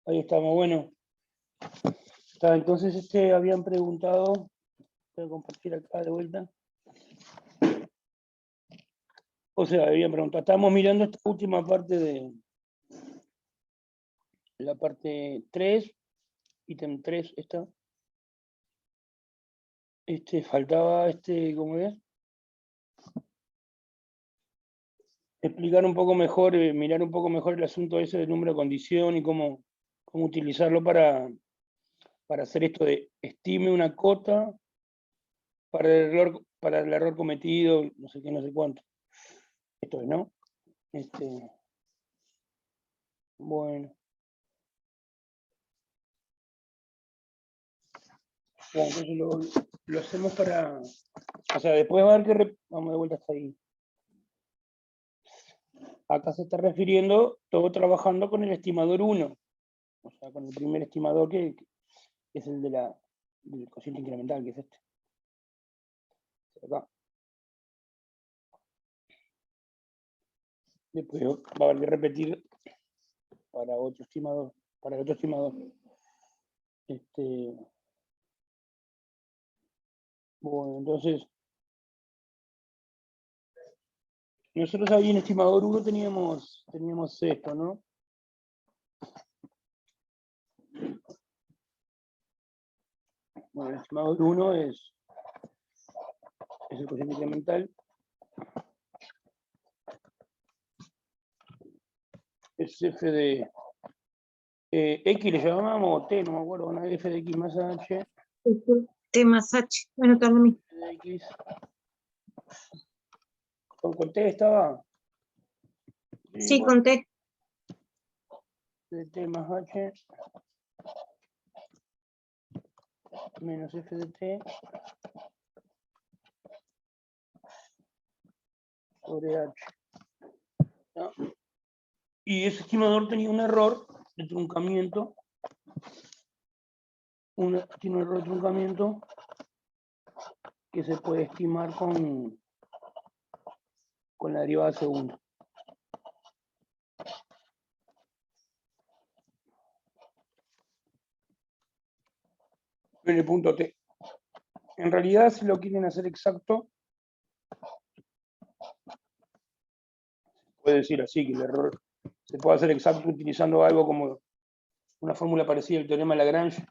Ahí estamos, bueno. Entonces habían preguntado, voy a compartir acá de vuelta. O sea, habían preguntado, estamos mirando esta última parte de la parte 3, ítem 3, esta. Faltaba, ¿cómo es? Explicar un poco mejor, mirar un poco mejor el asunto ese del número de condición y cómo utilizarlo para hacer esto de estime una cota para el error cometido, no sé qué, no sé cuánto. Esto es, ¿no? Bueno. Bueno, entonces lo hacemos para... O sea, después va a ver que... Vamos de vuelta hasta ahí. Acá se está refiriendo todo trabajando con el estimador 1. O sea, con el primer estimador que es el del cociente incremental, que es este. Acá. Después va a haber que repetir para otro estimador. Para el otro estimador. Bueno, entonces... Nosotros ahí en estimador 1 teníamos esto, ¿no? Bueno, el estimador 1 es el cociente incremental. Es f de x le llamábamos, o t, no me acuerdo, una f de x más h. T más h, bueno, está lo mismo. De x. ¿Con t estaba? Sí, bueno, con t. De t más h menos f de t sobre h. ¿No? Y ese estimador tenía un error de truncamiento. Tiene un error de truncamiento que se puede estimar con la derivada segunda. En el punto t. En realidad, si lo quieren hacer exacto, puede decir así, que el error se puede hacer exacto utilizando algo como una fórmula parecida al teorema de Lagrange,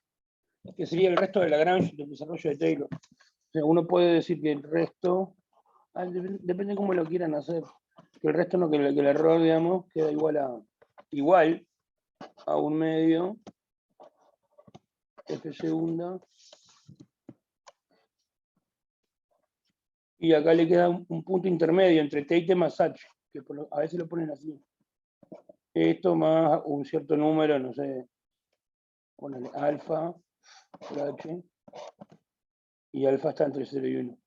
que sería el resto de Lagrange del desarrollo de Taylor. O sea, uno puede decir que el resto, depende de cómo lo quieran hacer, que el resto no, que el error, digamos, queda igual a un medio f segunda, y acá le queda un punto intermedio entre t y t más h, que a veces lo ponen así. Esto más un cierto número, no sé, ponele alfa por h, y alfa está entre 0 y 1.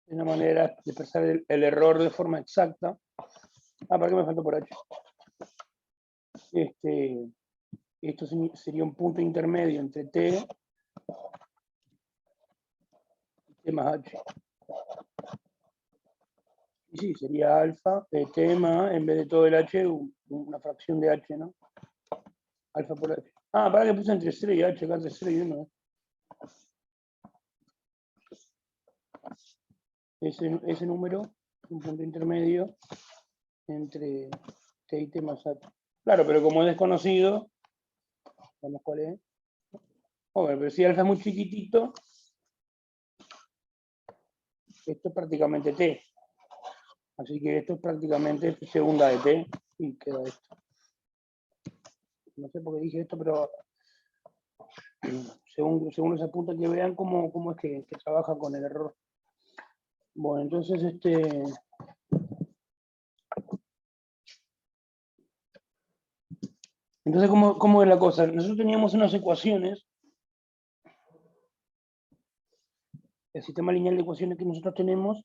Es una manera de expresar el error de forma exacta. ¿Para qué me faltó por h? Esto sería un punto intermedio entre t y t más h. Y sí, sería alfa de t más, en vez de todo el h, una fracción de h, ¿no? Alfa por h. Para que puse entre 0 y h, acá entre 0 y 1. Ese número es un punto intermedio entre t y t más h. Claro, pero como es desconocido, ¿sabemos cuál es? Bueno, pero si alfa es muy chiquitito, esto es prácticamente t. Así que esto es prácticamente segunda de t y queda esto. No sé por qué dije esto, pero según ese punto que vean cómo es que trabaja con el error. Bueno, entonces Entonces, ¿cómo es la cosa? Nosotros teníamos unas ecuaciones, el sistema lineal de ecuaciones que nosotros tenemos,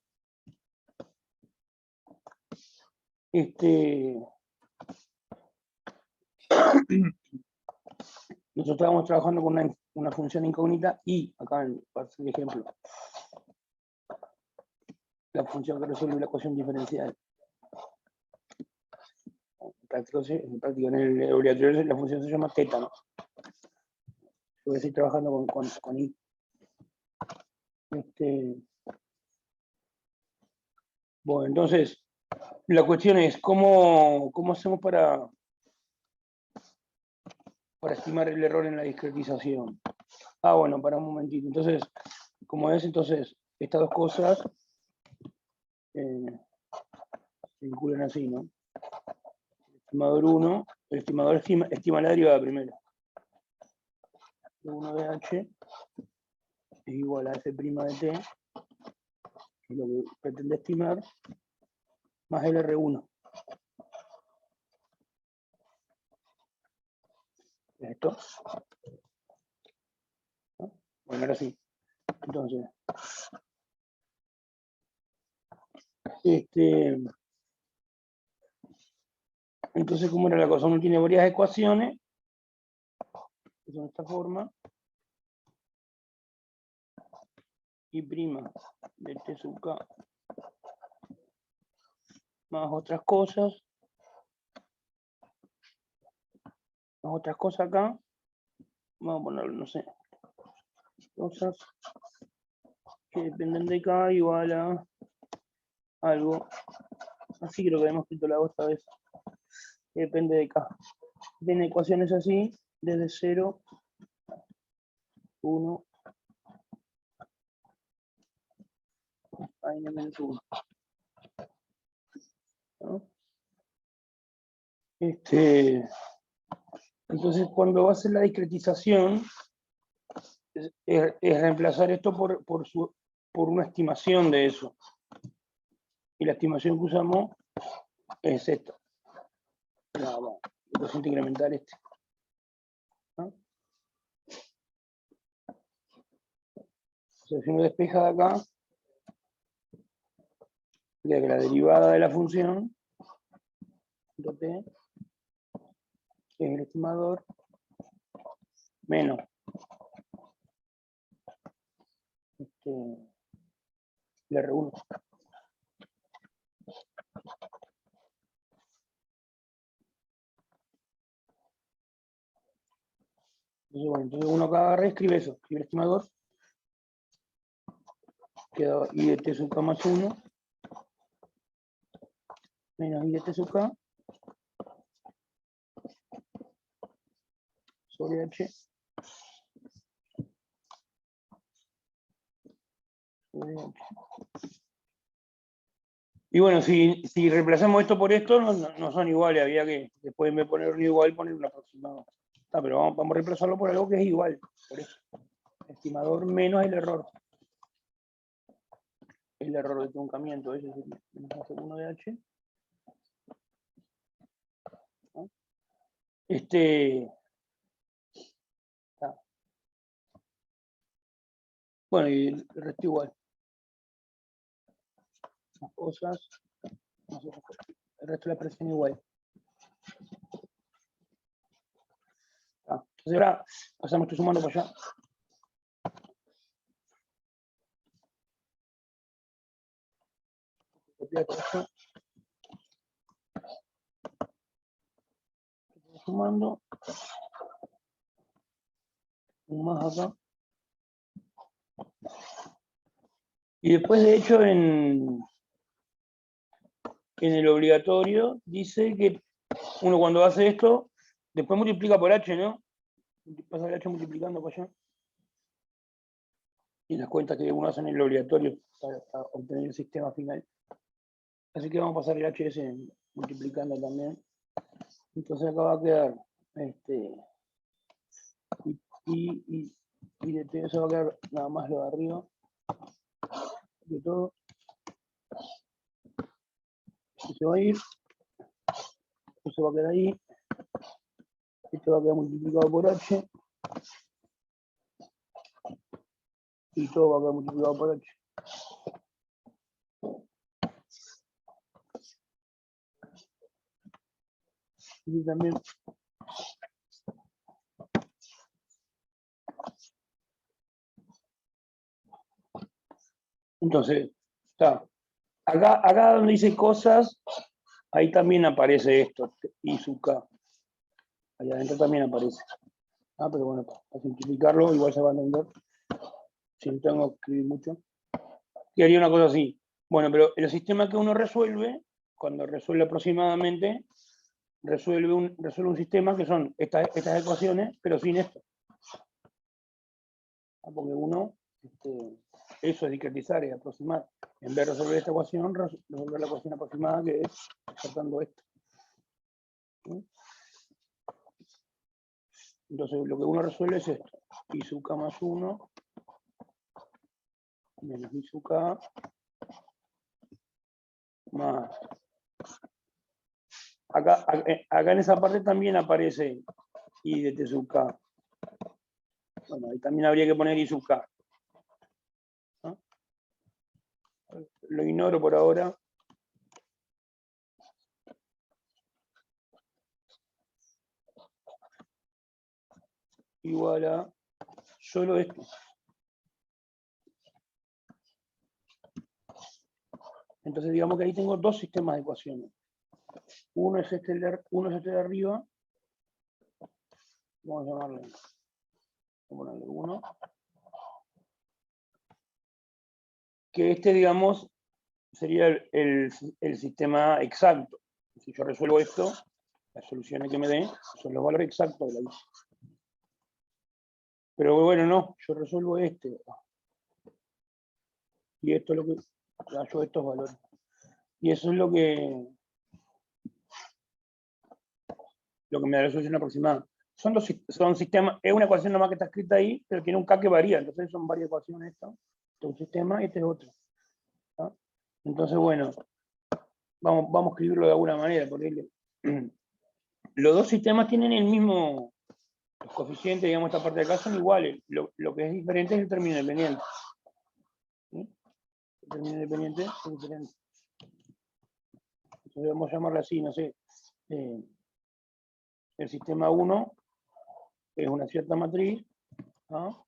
nosotros estábamos trabajando con una función incógnita y, acá para hacer el ejemplo, la función que resuelve la ecuación diferencial. práctico, en el obligatorio la función se llama teta, ¿no? Yo voy a seguir trabajando con I. Bueno, entonces, la cuestión es, ¿cómo hacemos para estimar el error en la discretización? Bueno, para un momentito. Entonces, como es, entonces, estas dos cosas se vinculan así, ¿no? El estimador 1, el estimador estima la derivada primero. 1 de h es igual a f' de t, que es lo que pretende estimar, más el R1. Esto. ¿No? Bueno, ahora sí. Entonces, entonces, ¿cómo era la cosa? Uno tiene varias ecuaciones, que son de esta forma, y prima de t sub k más otras cosas acá, vamos a ponerlo, no sé, cosas que dependen de k igual a algo, así creo que hemos escrito la otra vez, que depende de k. Tiene ecuaciones así, desde 0, 1, a n-1. ¿No? Entonces, cuando va a hacer la discretización, es reemplazar esto por una estimación de eso. Y la estimación que usamos es esta. El cociente incremental este. ¿No? O sea, si uno despeja de acá, ya que la derivada de la función, t, que es el estimador, menos el R1. Entonces, bueno, entonces uno acá agarra y escribe eso, escribe el estimador, queda I de t sub k más 1, menos I de t sub k, sobre h, sobre h. Y bueno, si reemplazamos esto por esto, no son iguales, había que, después de poner un igual, poner un aproximado. Pero vamos a reemplazarlo por algo que es igual, por eso. Estimador menos el error. El error de truncamiento, ese es el -1 de h. ¿No? Bueno, y el resto igual. Las cosas, el resto de la expresión igual. Entonces ahora pasamos esto sumando para allá. Copiar todo esto. Sumando. Un más acá. Y después, de hecho, en el obligatorio dice que uno cuando hace esto, después multiplica por h, ¿no? Pasa el h multiplicando para allá. Y las cuentas que uno hace en el obligatorio para obtener el sistema final. Así que vamos a pasar el HS multiplicando también. Entonces acá va a quedar y de t, eso va a quedar nada más lo de arriba de todo. Y se va a ir. Eso va a quedar ahí. Esto va a quedar multiplicado por h. Y todo va a quedar multiplicado por h. Y también. Entonces, está. Acá donde dice cosas, ahí también aparece esto, I sub k. Ahí adentro también aparece. Pero bueno, para simplificarlo, igual se va a entender. Si no tengo que escribir mucho. Y haría una cosa así. Bueno, pero el sistema que uno resuelve, cuando resuelve aproximadamente, resuelve un sistema que son estas ecuaciones, pero sin esto. Porque uno, eso es discretizar, es aproximar. En vez de resolver esta ecuación, resolver la ecuación aproximada, que es descartando esto. ¿Sí? Entonces, lo que uno resuelve es esto. I sub k más 1 menos I sub k más. Acá en esa parte también aparece I de t sub k. Bueno, ahí también habría que poner I sub k. ¿No? Lo ignoro por ahora. Igual a solo esto. Entonces digamos que ahí tengo dos sistemas de ecuaciones. Uno es este de arriba. Vamos a llamarle. Vamos a ponerle 1. Que digamos, sería el sistema exacto. Si yo resuelvo esto, las soluciones que me den son los valores exactos de la I. Pero bueno, no, yo resuelvo este. Y esto es lo que hallo estos valores. Y eso es lo que me da la solución aproximada. Son sistemas, es una ecuación nomás que está escrita ahí, pero tiene un K que varía. Entonces son varias ecuaciones esto. Este es un sistema y este es otro. ¿No? Entonces, bueno, vamos a escribirlo de alguna manera, porque los dos sistemas tienen el mismo, los coeficientes, digamos, esta parte de acá son iguales. Lo que es diferente es el término independiente. ¿Sí? El término independiente es diferente. Entonces vamos a llamarlo así, no sé. El sistema 1 es una cierta matriz, ¿no?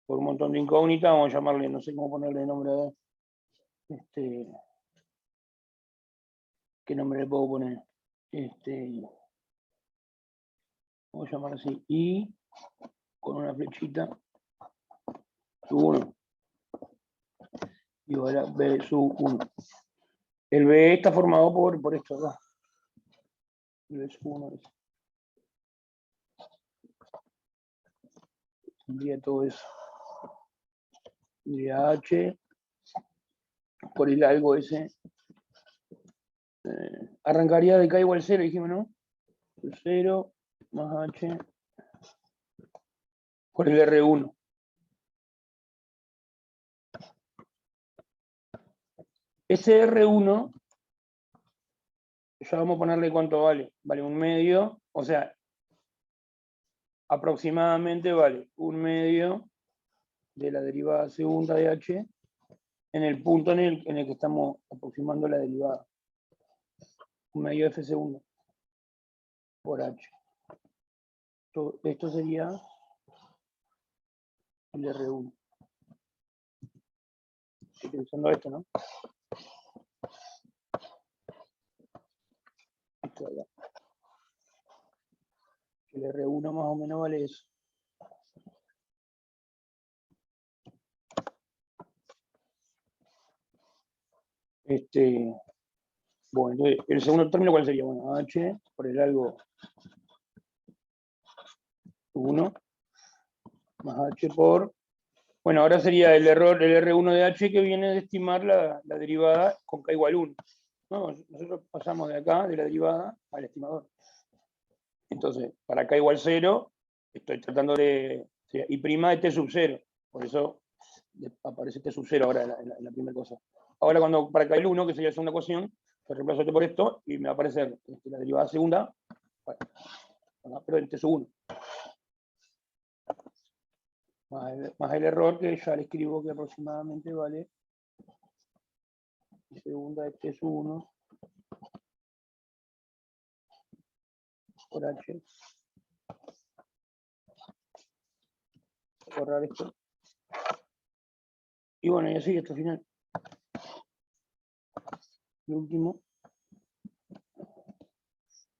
Por un montón de incógnitas, vamos a llamarle, no sé cómo ponerle nombre a ¿qué nombre le puedo poner? Vamos a llamar así, I con una flechita, sub 1, igual a B sub 1. El B está formado por esto acá. El B sub 1 es. Tendría todo eso. Tendría H por el algo ese. Arrancaría de K igual 0, dijimos, ¿no? 0 más H por el R1. Ese R1, ya vamos a ponerle cuánto vale. Vale 1/2, o sea, aproximadamente vale 1/2 de la derivada segunda de H en el punto en el que estamos aproximando la derivada. 1/2 F segundo por H. Esto sería el R1. Estoy pensando esto, ¿no? Esto de acá. El R1 más o menos vale eso. Bueno, entonces, el segundo término, ¿cuál sería? Bueno, H por el algo 1 más H por... Bueno, ahora sería el R1 de H que viene de estimar la derivada con K igual 1. ¿No? Nosotros pasamos de acá, de la derivada, al estimador. Entonces, para K igual 0, estoy tratando de... Y prima de T sub 0. Por eso aparece T sub 0 ahora en la primera cosa. Ahora cuando para K el 1, que sería la segunda ecuación, pues reemplazo T por esto y me va a aparecer la derivada segunda, bueno, pero en T sub 1. Más el error que ya le escribo que aproximadamente vale segunda de T sub 1 por H. Borrar esto. Y bueno, y así hasta el final. El último,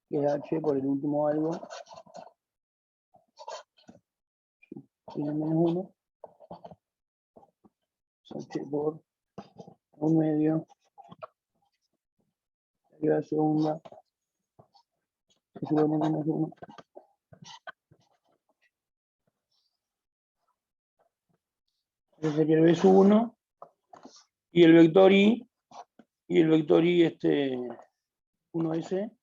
que es h por el último algo, tiene menos 1, h por un medio, arriba de segunda, que sube menos 1. Ese sería el B1 y el vector I, y el vector I 1S,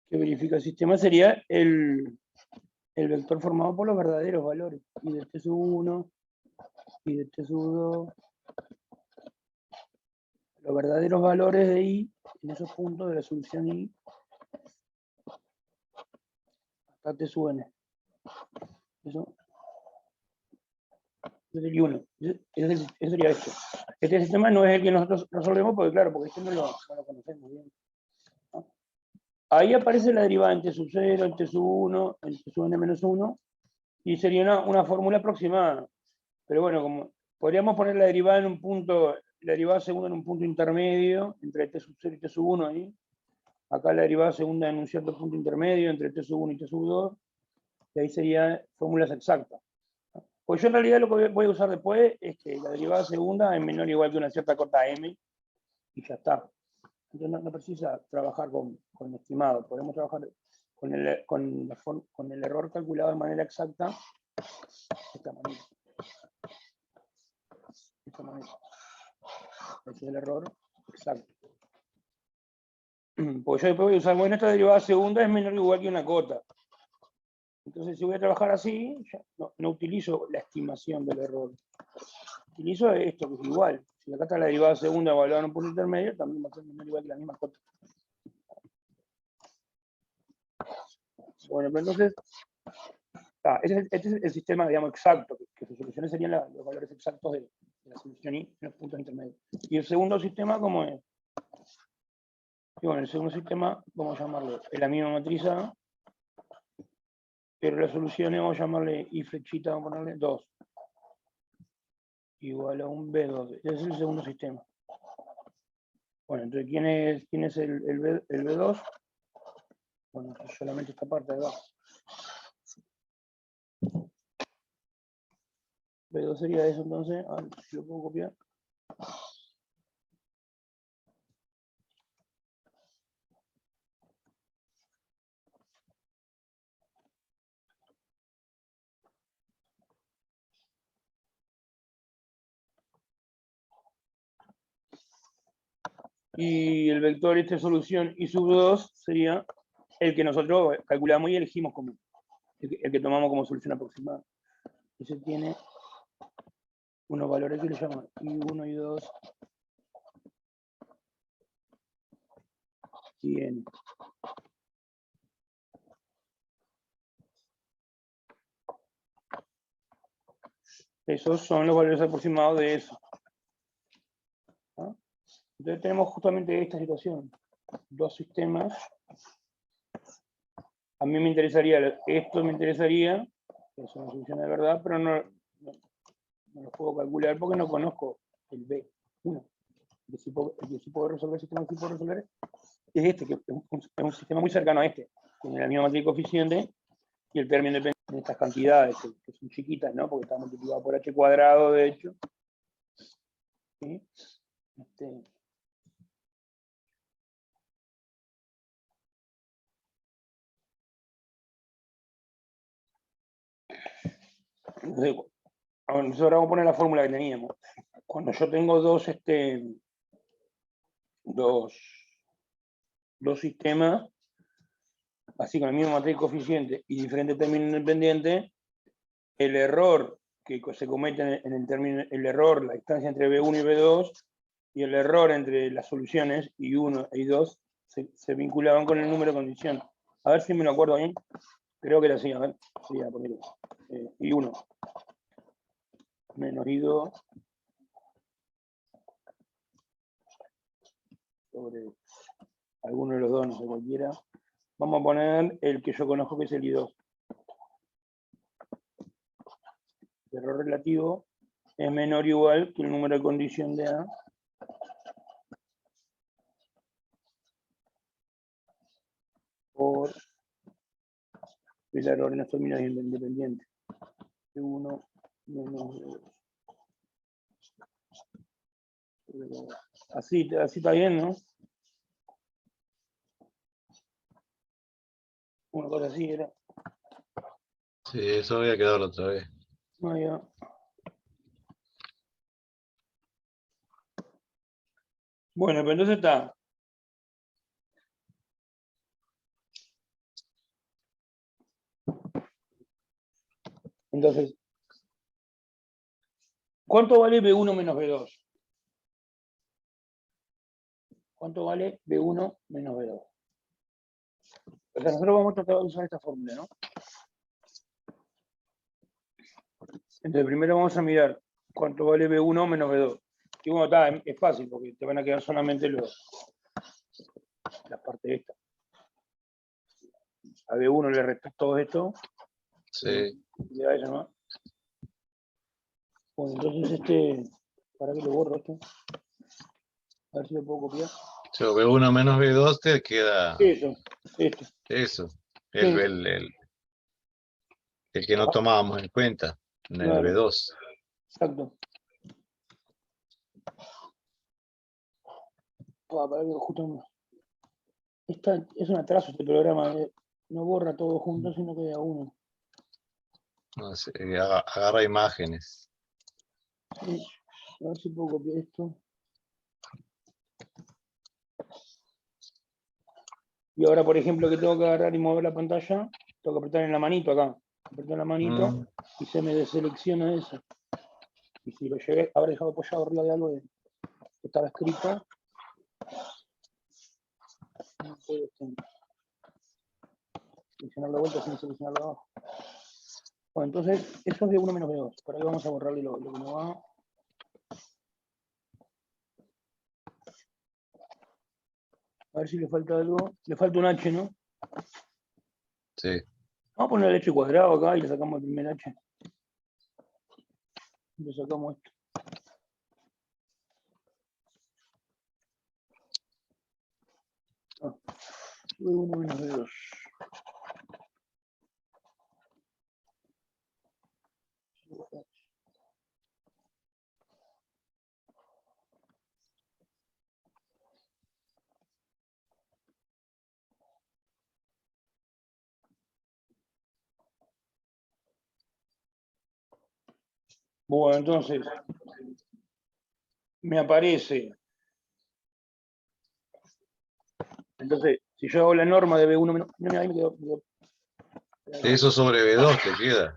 que verifica el sistema, sería el vector formado por los verdaderos valores, y de T1, y de T2, los verdaderos valores de I, en esos puntos de la solución I, hasta T(n). Eso sería 1. Ese sería esto. Este sistema no es el que nosotros resolvemos, porque claro, porque este no lo conocemos bien. ¿No? Ahí aparece la derivada en T(0), en T(1), en T(n-1), y sería una fórmula aproximada. Pero bueno, como podríamos poner la derivada en un punto, la derivada segunda en un punto intermedio, entre T(0) y T(1) ahí. Acá la derivada segunda en un cierto punto intermedio, entre T(1) y T(2), y ahí serían fórmulas exactas. Pues yo en realidad lo que voy a usar después es que la derivada segunda es menor o igual que una cierta cota m, y ya está. Entonces no precisa trabajar con estimado, podemos trabajar con el error calculado de manera exacta de esta manera. De esta manera. Ese es el error exacto. Pues yo después voy a usar, bueno, esta derivada segunda es menor o igual que una cota. Entonces, si voy a trabajar así, ya no utilizo la estimación del error. Utilizo esto, que es igual. Si acá está la derivada segunda evaluada en un punto intermedio, también va a ser menor o igual que la misma cota. Bueno, pero entonces, este es el sistema, digamos, exacto, que sus soluciones serían los valores exactos de la solución I en los puntos intermedios. Y el segundo sistema, ¿cómo es? Y bueno, el segundo sistema, vamos a llamarlo, es la misma matriz A, pero la solución vamos a llamarle I flechita, vamos a ponerle 2. Igual a un B2. Ese es el segundo sistema. Bueno, entonces, ¿quién es el B2? Bueno, solamente esta parte de abajo. B2 sería eso, entonces, a ver si lo puedo copiar. Y el vector solución I sub 2 sería el que nosotros calculamos y elegimos como el que tomamos como solución aproximada. Ese tiene unos valores que le llaman I1, I2 y N. Esos son los valores aproximados de eso. ¿No? Entonces tenemos justamente esta situación. Dos sistemas. A mí me interesaría, esto me interesaría, que es una solución de verdad, pero no lo puedo calcular porque no conozco el B1. El que sí puedo resolver, el sistema que sí puedo resolver es este, que es un sistema muy cercano a este. Tiene la misma matriz coeficiente y el término depende de estas cantidades, que son chiquitas, ¿no? Porque está multiplicado por h cuadrado, de hecho. ¿Sí? Entonces, ahora vamos a poner la fórmula que teníamos. Cuando yo tengo dos sistemas, así con la misma matriz coeficiente y diferentes términos independientes, el error que se comete en el término, la distancia entre B1 y B2, y el error entre las soluciones I1 e I2 se vinculaban con el número de condición. A ver si me lo acuerdo bien. Creo que era así, a ver. Sí, a poner I1 menos I2 sobre alguno de los dos, no sé cualquiera. Vamos a poner el que yo conozco, que es el I2. El error relativo es menor o igual que el número de condición de A por el error en los términos independientes. B1 menos B2. Así está bien, ¿no? Una cosa así era. Sí, eso había quedado la otra vez. No, ya. Bueno, pero entonces está. Entonces, ¿cuánto vale B1 menos B2? ¿Cuánto vale B1 menos B2? O sea, nosotros vamos a tratar de usar esta fórmula, ¿no? Entonces, primero vamos a mirar cuánto vale B1 menos B2. Y bueno, está, es fácil, porque te van a quedar solamente la parte esta. A B1 le restas todo esto. Sí. Y a eso, ¿no? Bueno, entonces para que lo borro esto. A ver si lo puedo copiar. Si B1 menos B2 te queda Eso, esto. eso. Sí. El que no tomábamos en cuenta, en el Claro. B2. Exacto. Para que justo es un atraso este programa. No borra todo junto, sino que da uno. No sé, agarra imágenes. Sí. A ver si puedo copiar esto. Y ahora, por ejemplo, que tengo que agarrar y mover la pantalla, tengo que apretar en la manito acá. Apretar en la manito y se me deselecciona eso. Y si lo llegué, habré dejado apoyado arriba de algo que estaba escrito. No puedo seleccionar la vuelta sin seleccionar la abajo. Bueno, entonces, eso es de 1 menos B2. Por ahí vamos a borrarle lo que no va. A ver si le falta algo. Le falta un H, ¿no? Sí. Vamos a poner el H cuadrado acá y le sacamos el primer H. Le sacamos esto. B1 menos B2. Bueno, entonces, me aparece. Entonces, si yo hago la norma de B1 menos... No, ahí me quedó. Eso sobre B2 te queda.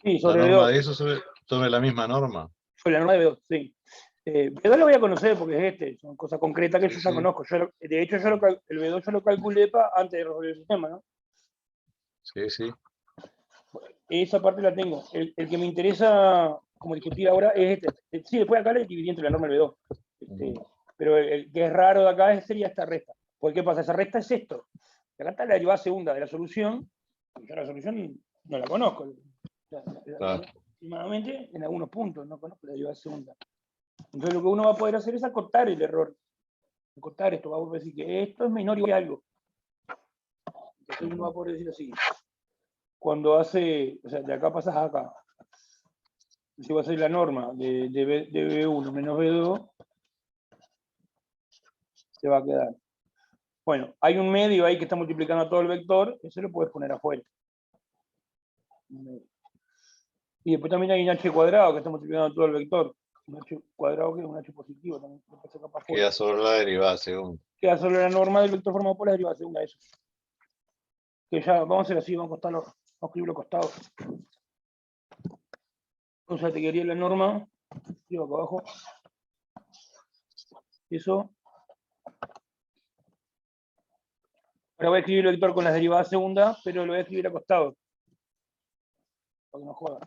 Sí, La sobre norma B2. de eso sobre la misma norma. Sobre la norma de B2, sí. B2 lo voy a conocer porque es son cosas concretas que Sí, yo ya sí. conozco. De hecho, el B2 yo lo calculé antes de resolver el sistema, ¿no? Sí, sí. Esa parte la tengo. El que me interesa como discutir ahora es este. Sí, después acá le dividí entre la norma y el B2. Pero el que es raro de acá sería esta resta. Porque ¿qué pasa? Esa resta es esto. Acá está la derivada segunda de la solución. Y yo la solución no la conozco. Últimamente, en algunos puntos, no conozco la derivada segunda. Entonces lo que uno va a poder hacer es acortar el error. Acortar esto. Va a poder decir que esto es menor o igual a algo. Entonces uno va a poder decir así. Cuando hace, o sea, de acá pasas a acá. Si va a ser la norma de B1 menos B2, se va a quedar. Bueno, hay un medio ahí que está multiplicando todo el vector, ese lo puedes poner afuera. Y después también hay un h cuadrado que está multiplicando todo el vector. Un h cuadrado que es un h positivo también. Queda sobre la derivada segunda. Queda solo la norma del vector formado por la derivada segunda de eso. Que ya, vamos a hacer así, vamos a escribir los costados. Entonces te quedaría la norma, escribo acá abajo. Eso. Ahora voy a escribir el vector con las derivadas segunda, pero lo voy a escribir acostado. Para que no joda.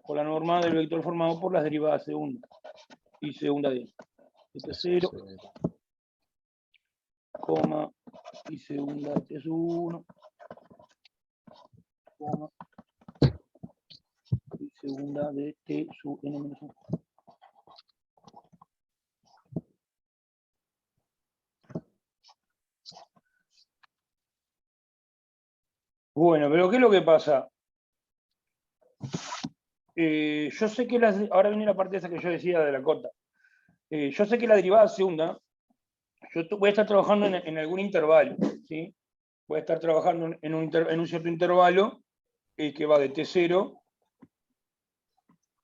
Por la norma del vector formado por las derivadas segunda y segunda de este 0, coma, y segunda de es 1, coma, y segunda de t sub n menos 1. Bueno, pero ¿qué es lo que pasa? Yo sé que ahora viene la parte esa que yo decía de la cota. Yo sé que la derivada segunda, yo voy a estar trabajando en algún intervalo, ¿sí? Voy a estar trabajando en un cierto intervalo que va de t0,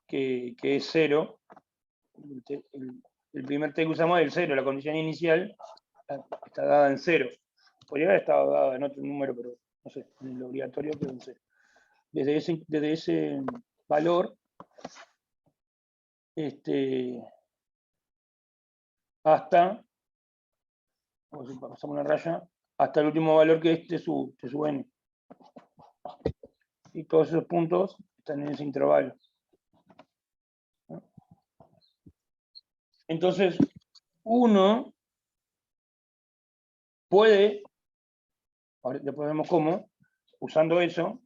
que es 0. El primer t que usamos es el 0, la condición inicial está dada en 0. Podría haber estado dada en otro número, pero no sé, en el obligatorio quedó en 0. Desde ese valor, hasta, pasamos una raya, hasta el último valor que es t sub n. Y todos esos puntos están en ese intervalo. Entonces, uno puede, ahora después vemos cómo, usando eso,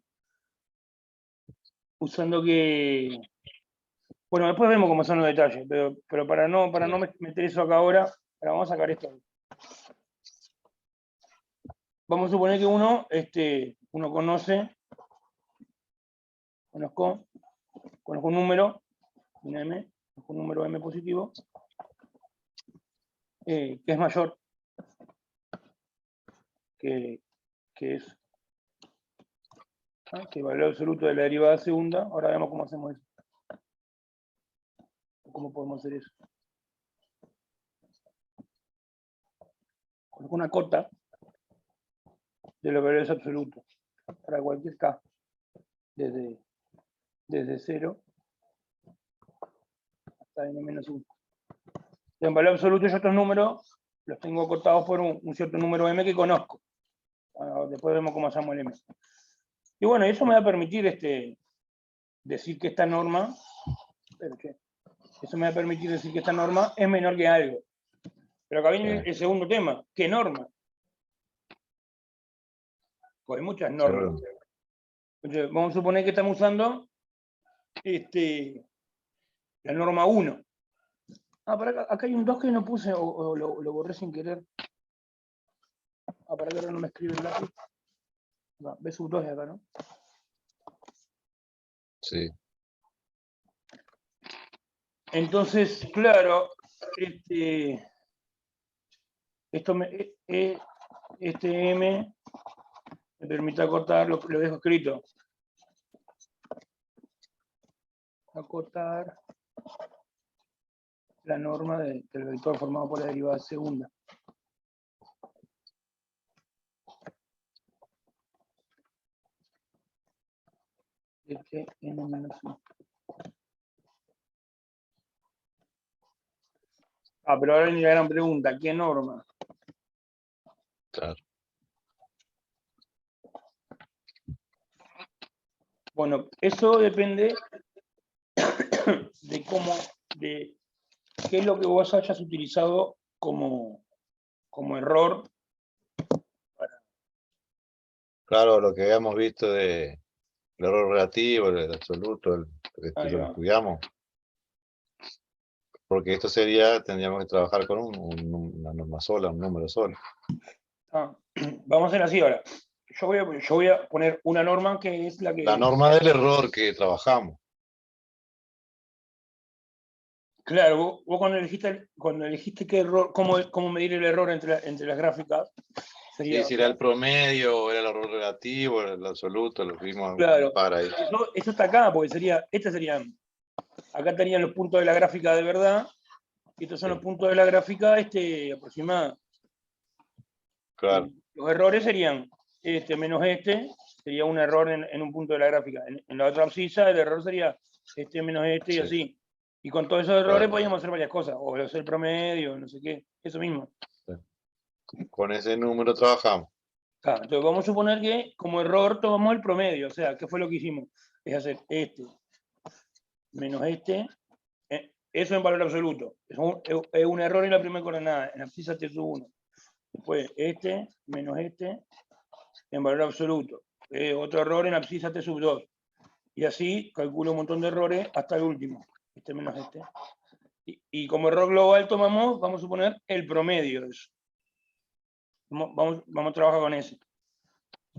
usando que, bueno, después vemos cómo son los detalles, pero para no meter eso acá ahora, vamos a sacar esto. Vamos a suponer que uno conozco un número, un m, un número m positivo, que es mayor que es que el valor absoluto de la derivada segunda. Ahora vemos cómo hacemos eso. ¿Cómo podemos hacer eso? Con una cota de los valores absolutos para cualquier k, desde 0 hasta n-1. En valor absoluto yo estos números los tengo acotados por un cierto número m que conozco. Después vemos cómo hacemos el m. Y bueno, eso me va a permitir decir que esta norma, eso me va a permitir decir que esta norma es menor que algo. Pero acá viene el segundo tema. ¿Qué norma? Pues hay muchas normas. Entonces, vamos a suponer que estamos usando la norma 1. Para acá hay un 2 que no puse o lo borré sin querer. Para que ahora no me escribe el lápiz. B sub 2 de acá, ¿no? Sí. Entonces, claro, este M me permite acortar, lo dejo escrito. Acotar la norma del vector formado por la derivada segunda. N-1. Pero ahora viene la gran pregunta, ¿qué norma? Claro. Bueno, eso depende de qué es lo que vos hayas utilizado como error. Claro, lo que habíamos visto de el error relativo, el absoluto, lo estudiamos. Porque esto tendríamos que trabajar con una norma sola, un número solo. Vamos a hacer así ahora. Yo voy a poner una norma que es la que... La norma del error que trabajamos. Claro, vos cuando elegiste qué error, cómo medir el error entre las gráficas, sería... Sí, si era el promedio, era el error relativo, era el absoluto, lo vimos claro, para ahí. Eso está acá, porque acá estarían los puntos de la gráfica de verdad, y estos son los puntos de la gráfica aproximada. Claro. Los errores serían menos sería un error en un punto de la gráfica. En la otra abscisa el error sería menos y así. Y con todos esos errores podíamos hacer varias cosas, o hacer el promedio, no sé qué, eso mismo. Sí. Con ese número trabajamos. Entonces vamos a suponer que como error tomamos el promedio, o sea, ¿qué fue lo que hicimos? Es hacer menos eso en valor absoluto. Es un error en la primera coordenada, en la abscisa t sub 1. Después menos en valor absoluto. Otro error en la abscisa t sub 2. Y así calculo un montón de errores hasta el último, este menos este. Y como error global vamos a suponer el promedio de eso. Vamos a trabajar con ese.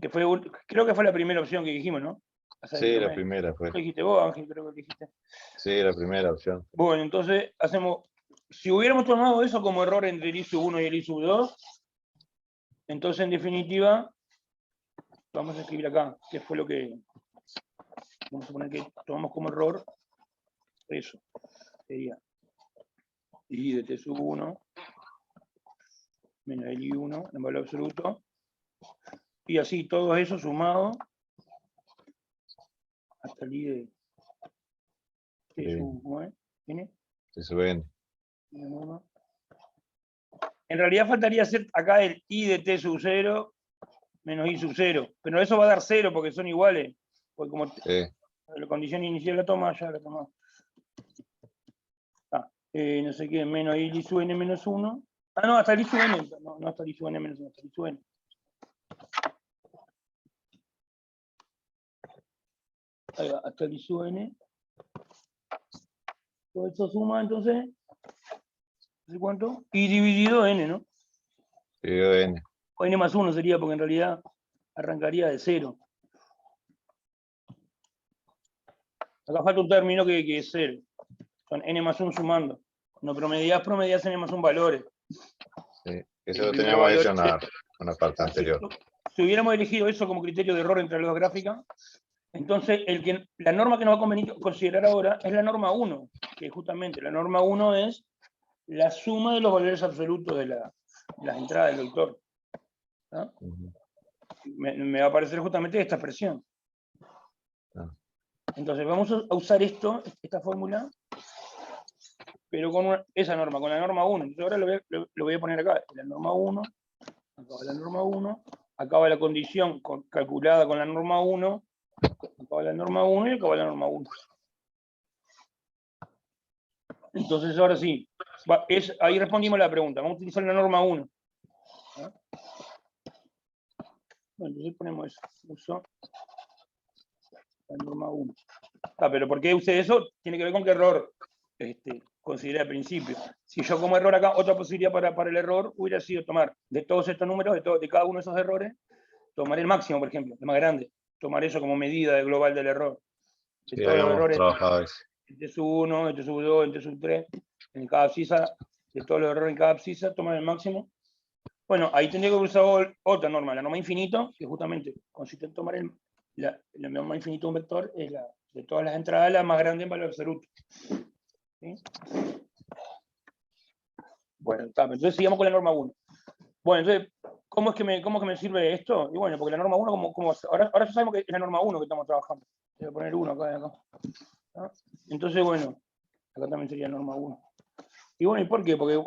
Que creo que fue la primera opción que dijimos, ¿no? Hacer el Sí, la promedio. primera fue. Lo dijiste vos, Ángel, creo que lo dijiste. Sí, la primera opción. Bueno, entonces hacemos, si hubiéramos tomado eso como error entre el ISU 1 y el ISU 2, entonces en definitiva, vamos a escribir acá, que fue lo que, vamos a poner que tomamos como error, eso, sería I de T sub 1 menos el I1 en valor absoluto, y así todo eso sumado hasta el I de T sub, ¿cómo es? ¿N? T sub n. En realidad faltaría hacer acá el I de T sub 0 menos I sub 0, pero eso va a dar 0 porque son iguales, porque como la condición inicial la toma, ya la toma. No sé qué, menos I sub n menos 1. Ah, no, hasta el I sub n, no hasta el I sub n menos 1, hasta el I sub n. Ahí va, hasta el I sub n. Todo esto suma entonces, no sé cuánto, I dividido n, ¿no? Dividido n. O n más 1 sería, porque en realidad arrancaría de 0. Acá falta un término que es 0. Son n más 1 sumando. Cuando promedias n más 1 valores. Sí, eso lo teníamos hecho en una parte anterior. Si hubiéramos elegido eso como criterio de error entre las dos gráficas, entonces la norma que nos va a convenir considerar ahora es la norma 1, que justamente la norma 1 es la suma de los valores absolutos de las entradas del vector. ¿No? Me va a aparecer justamente esta expresión. Entonces vamos a usar esta fórmula, pero con esa norma, con la norma 1. Entonces ahora lo voy a poner acá. La norma 1, acá va la norma 1, acá va la condición calculada con la norma 1, acá va la norma 1 y acá va la norma 1. Entonces ahora sí, ahí respondimos la pregunta. Vamos a utilizar la norma 1. ¿Ah? Bueno, entonces ponemos eso. Uso la norma 1. Pero ¿por qué usé eso? Tiene que ver con qué error consideré al principio. Si yo como error acá, otra posibilidad para el error hubiera sido tomar de todos estos números, de cada uno de esos errores, tomar el máximo, por ejemplo, el más grande. Tomar eso como medida global del error. De todos los errores, en T sub 1, en T sub 2, en T sub 3, en cada abscisa, de todos los errores en cada abscisa, tomar el máximo. Bueno, ahí tendría que usar otra norma, la norma infinito, que justamente consiste en tomar la norma infinito de un vector, es de todas las entradas, la más grande en valor absoluto. ¿Sí? Bueno, entonces sigamos con la norma 1. Bueno, entonces, ¿cómo es que me sirve esto? Y bueno, porque la norma 1, ahora ya sabemos que es la norma 1 que estamos trabajando. Voy a poner 1 acá y acá. ¿Ah? Entonces, bueno, acá también sería la norma 1. Y bueno, ¿y por qué? Porque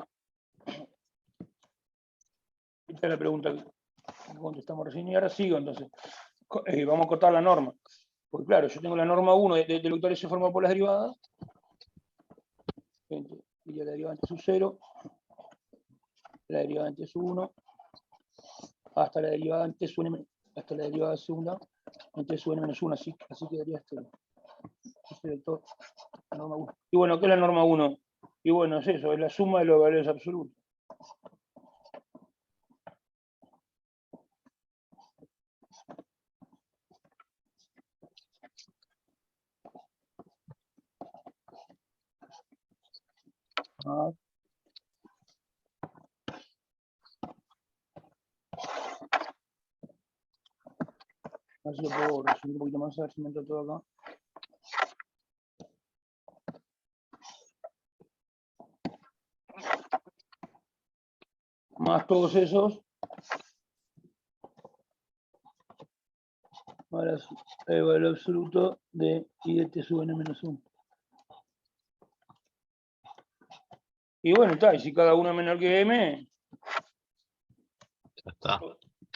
esta es la pregunta que contestamos recién. Y ahora sigo, entonces. Vamos a acotar la norma. Porque claro, yo tengo la norma 1 del vector S formado por las derivadas. Y la derivada en T sub 0. La derivada en T sub 1. Hasta la derivada en T sub n, hasta la derivada segunda en T sub n menos 1. Así quedaría este vector. La norma 1. Y bueno, ¿qué es la norma 1? Y bueno, es eso, es la suma de los valores absolutos. A ver si lo puedo resumir un poquito más, a ver si me entra todo acá. Más todos esos. Ahora el valor absoluto de I de T sub n menos 1. Y bueno, está, y si cada uno es menor que m, ya está.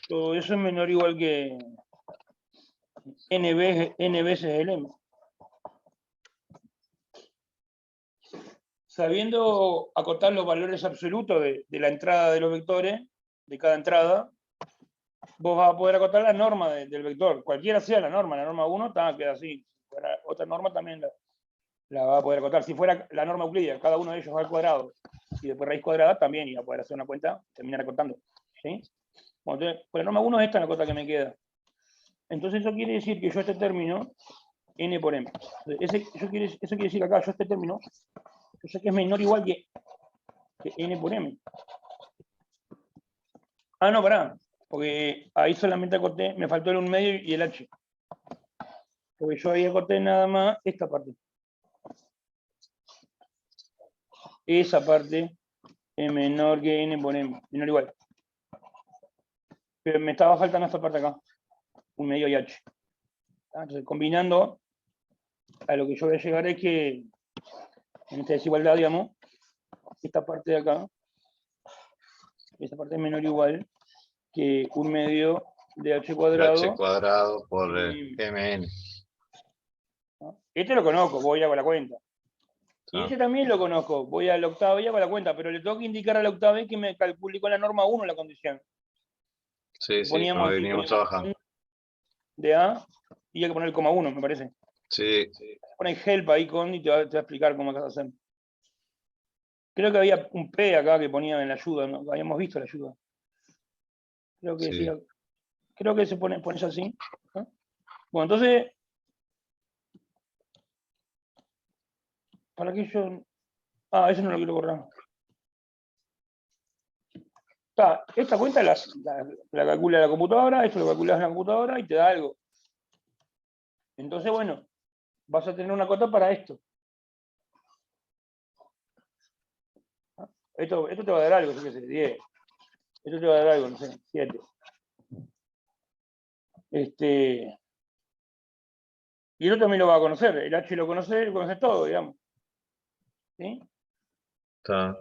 Todo eso es menor o igual que n veces el m. Sabiendo acotar los valores absolutos de la entrada de los vectores, de cada entrada, vos vas a poder acotar la norma del vector. Cualquiera sea la norma 1, queda así. Otra norma también la va a poder acotar. Si fuera la norma euclídea, cada uno de ellos va al cuadrado y después raíz cuadrada, también iba a poder hacer una cuenta, terminar acortando. ¿Sí? Bueno, entonces, por la norma 1, esta es la cota que me queda. Entonces eso quiere decir que yo este término, n por m. Eso quiere decir que acá yo este término, yo sé que es menor o igual que n por m. Ah, no, pará, porque ahí solamente acorté, me faltó el 1/2 y el h. Porque yo ahí acorté nada más esta parte. Esa parte es menor que n por m, menor o igual. Pero me estaba faltando esta parte acá, 1/2 y h. Entonces, combinando, a lo que yo voy a llegar es que, en esta desigualdad, digamos, esta parte de acá, esta parte es menor o igual que 1/2 de h cuadrado. H cuadrado por mn. ¿No? Este lo conozco, voy a hago la cuenta. Y ese también lo conozco, voy al octavo y hago la cuenta, pero le tengo que indicar a la octava que me calcule con la norma 1 la condición. Sí, sí, Poníamos como veníamos trabajando. De A, y hay que poner el coma 1, me parece. Sí. Pone help ahí con y te va a explicar cómo vas a hacer. Creo que había un P acá que ponía en la ayuda, ¿no? Habíamos visto la ayuda. Creo que Sí. decía, creo que se pones así. ¿No? Bueno, entonces, ¿para qué yo? Ah, eso no lo quiero borrar. Esta cuenta la calcula la computadora, esto lo calculas en la computadora y te da algo. Entonces, bueno, vas a tener una cota para esto. Esto te va a dar algo, yo qué sé, 10. Esto te va a dar algo, no sé, 7. Y el otro también lo va a conocer, el H lo conoce todo, digamos. ¿Sí? Está.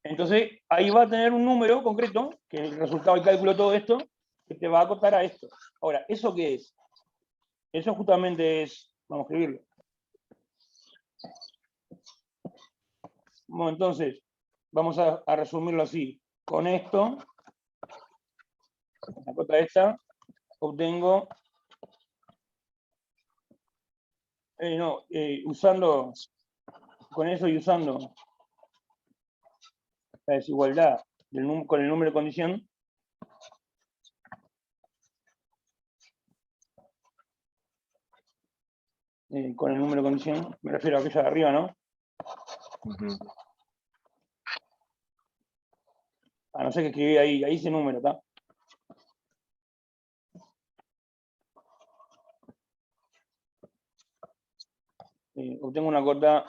Entonces, ahí va a tener un número concreto, que es el resultado del cálculo de todo esto, que te va a acotar a esto. Ahora, ¿eso qué es? Eso justamente es, vamos a escribirlo. Bueno, entonces, vamos a resumirlo así. Con esto, la cota esta, obtengo, usando, con eso y usando la desigualdad con el número de condición, con el número de condición, me refiero a aquella de arriba, ¿no? A no ser que escribí ahí ese número, ¿está? Obtengo una cota,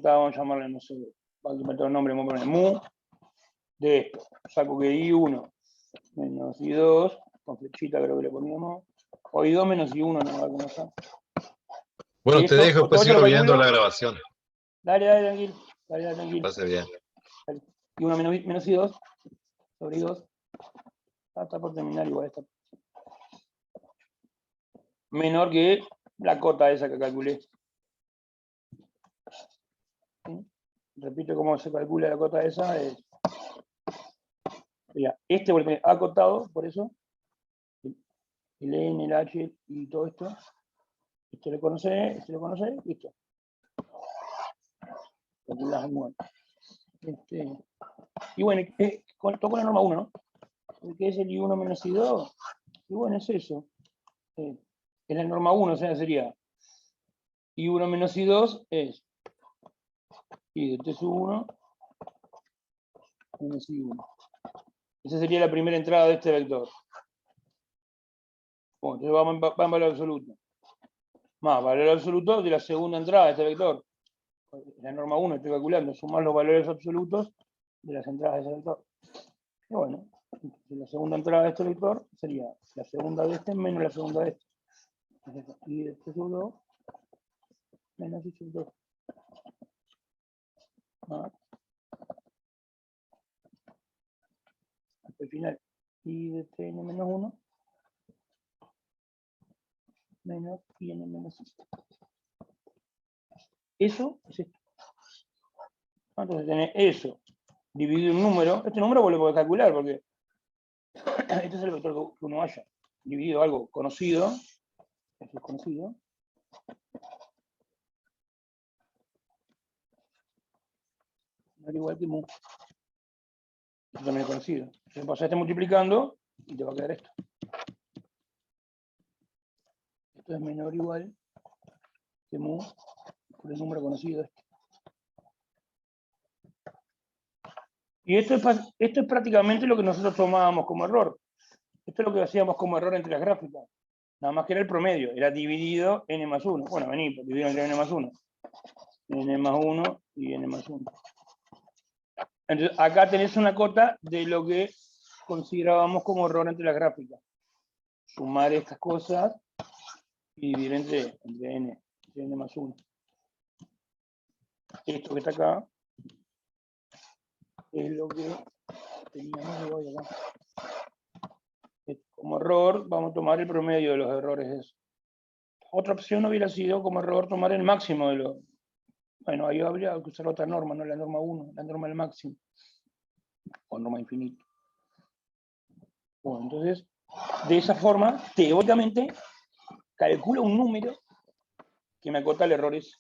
vamos a llamarle, no sé, va a meter el nombre, vamos a poner mu de esto. Saco que I1 menos I2, con flechita creo que le poníamos, o I2 menos I1, no va a conocer. Bueno, te dejo, pues sigo viendo la grabación. Dale, tranquilo. Pase bien. I1 menos I2, sobre I2. Está por terminar igual esta. Menor que la cota esa que calculé. ¿Sí? Repito cómo se calcula la cota esa. Este vuelve acotado, por eso. El N, el H y todo esto. Este lo conoce, listo. Calculas el muerto. Y bueno, toco la norma 1, ¿no? ¿Qué es el I1 menos I2? Y bueno, es eso. Es la norma 1, o sea, sería I1 menos I2 es I de T sub 1 menos I1. Esa sería la primera entrada de este vector. Bueno, entonces va en valor absoluto. Más valor absoluto de la segunda entrada de este vector. La norma 1 estoy calculando, sumar los valores absolutos de las entradas de ese vector. Y bueno, la segunda entrada de este vector sería la segunda de este menos la segunda de este. Entonces, I de T sub 2 menos I sub 2. Hasta el final. I de Tn menos 1 menos IN menos I. Eso es esto. Entonces tenés eso dividido en un número. Este número vos lo podés calcular porque este es el vector que uno haya dividido algo conocido, esto es conocido, no es igual que mu. Esto también es conocido. Entonces pasaste multiplicando y te va a quedar esto. Esto es menor o igual que mu por el número conocido este. Y esto es prácticamente lo que nosotros tomábamos como error. Esto es lo que hacíamos como error entre las gráficas. Nada más que era el promedio, era dividido n más 1. Bueno, vení, pues dividido entre n más 1. N más 1 y n más 1. Entonces, acá tenés una cota de lo que considerábamos como error entre las gráficas. Sumar estas cosas y dividir entre n más 1. Esto que está acá es lo que teníamos hoy acá. Como error, vamos a tomar el promedio de los errores. Eso. Otra opción hubiera sido como error tomar el máximo de los... Bueno, ahí habría que usar otra norma, no la norma 1, la norma del máximo. O norma infinita. Bueno, entonces, de esa forma, teóricamente, calculo un número que me acota el error ese.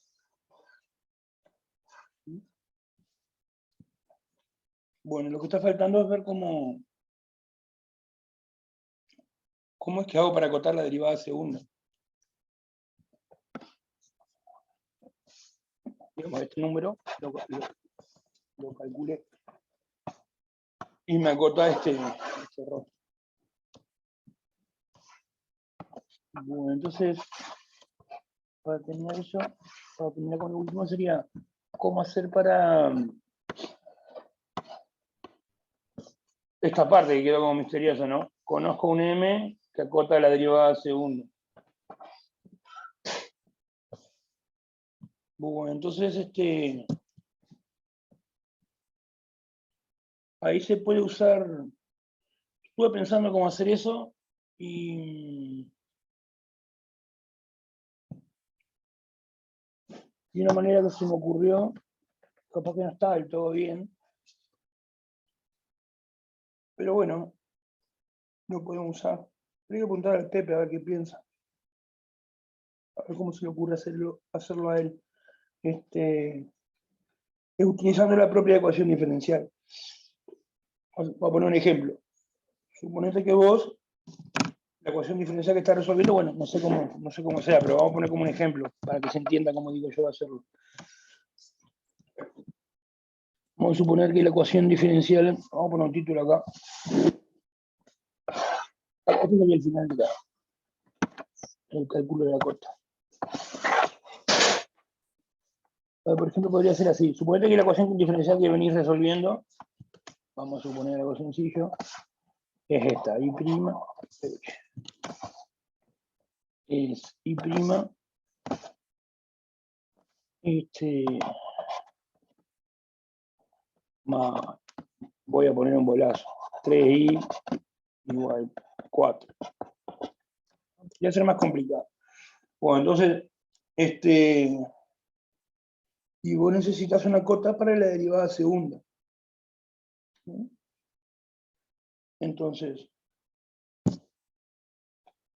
Bueno, lo que está faltando es ver cómo es que hago para acotar la derivada segunda. Digamos, este número lo calculé y me acota este error. Bueno, entonces, para terminar eso, para terminar con lo último sería cómo hacer para esta parte que quedó como misteriosa, ¿no? Conozco un m que acota la derivada segunda. Bueno, entonces ahí se puede usar. Estuve pensando cómo hacer eso y una manera que se me ocurrió, capaz que no está del todo bien, pero bueno, lo podemos usar. Tengo que preguntar al Pepe a ver qué piensa. A ver cómo se le ocurre hacerlo a él. Es utilizando la propia ecuación diferencial. Voy a poner un ejemplo. Suponete que vos, la ecuación diferencial que estás resolviendo, bueno, no sé cómo sea, pero vamos a poner como un ejemplo, para que se entienda cómo digo yo hacerlo. Vamos a suponer que la ecuación diferencial, vamos a poner un título acá. Este sería el final de el cálculo de la cota. Por ejemplo, podría ser así. Suponete que la ecuación diferencial que venís resolviendo, vamos a suponer algo sencillo, es esta, y' es y' más, voy a poner un bolazo, 3i igual 4. Voy a ser más complicado. Bueno, entonces, y vos necesitas una cota para la derivada segunda. Entonces,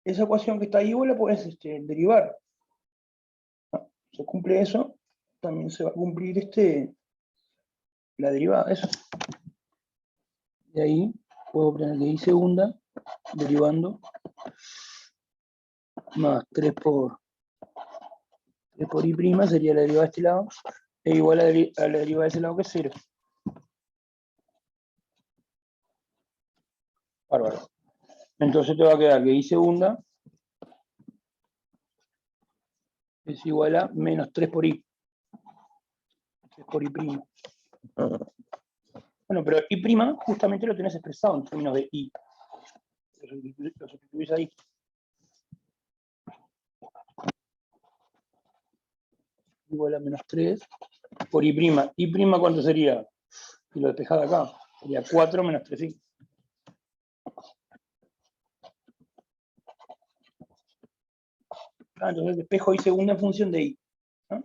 esa ecuación que está ahí vos la podés derivar. Se cumple eso, también se va a cumplir la derivada, eso. De ahí puedo obtener que y segunda, derivando, más 3 por y' sería la derivada de este lado, e igual a la derivada de ese lado que es 0. Bárbaro. Entonces te va a quedar que y segunda es igual a menos 3 por y'. 3 por y'. Bueno, pero y' justamente lo tenés expresado en términos de y. Lo sustituís ahí. Igual a menos 3 por y'. ¿Y' cuánto sería? Y lo despejado acá. Sería 4 menos 3i. Entonces despejo y segunda en función de y. ¿No?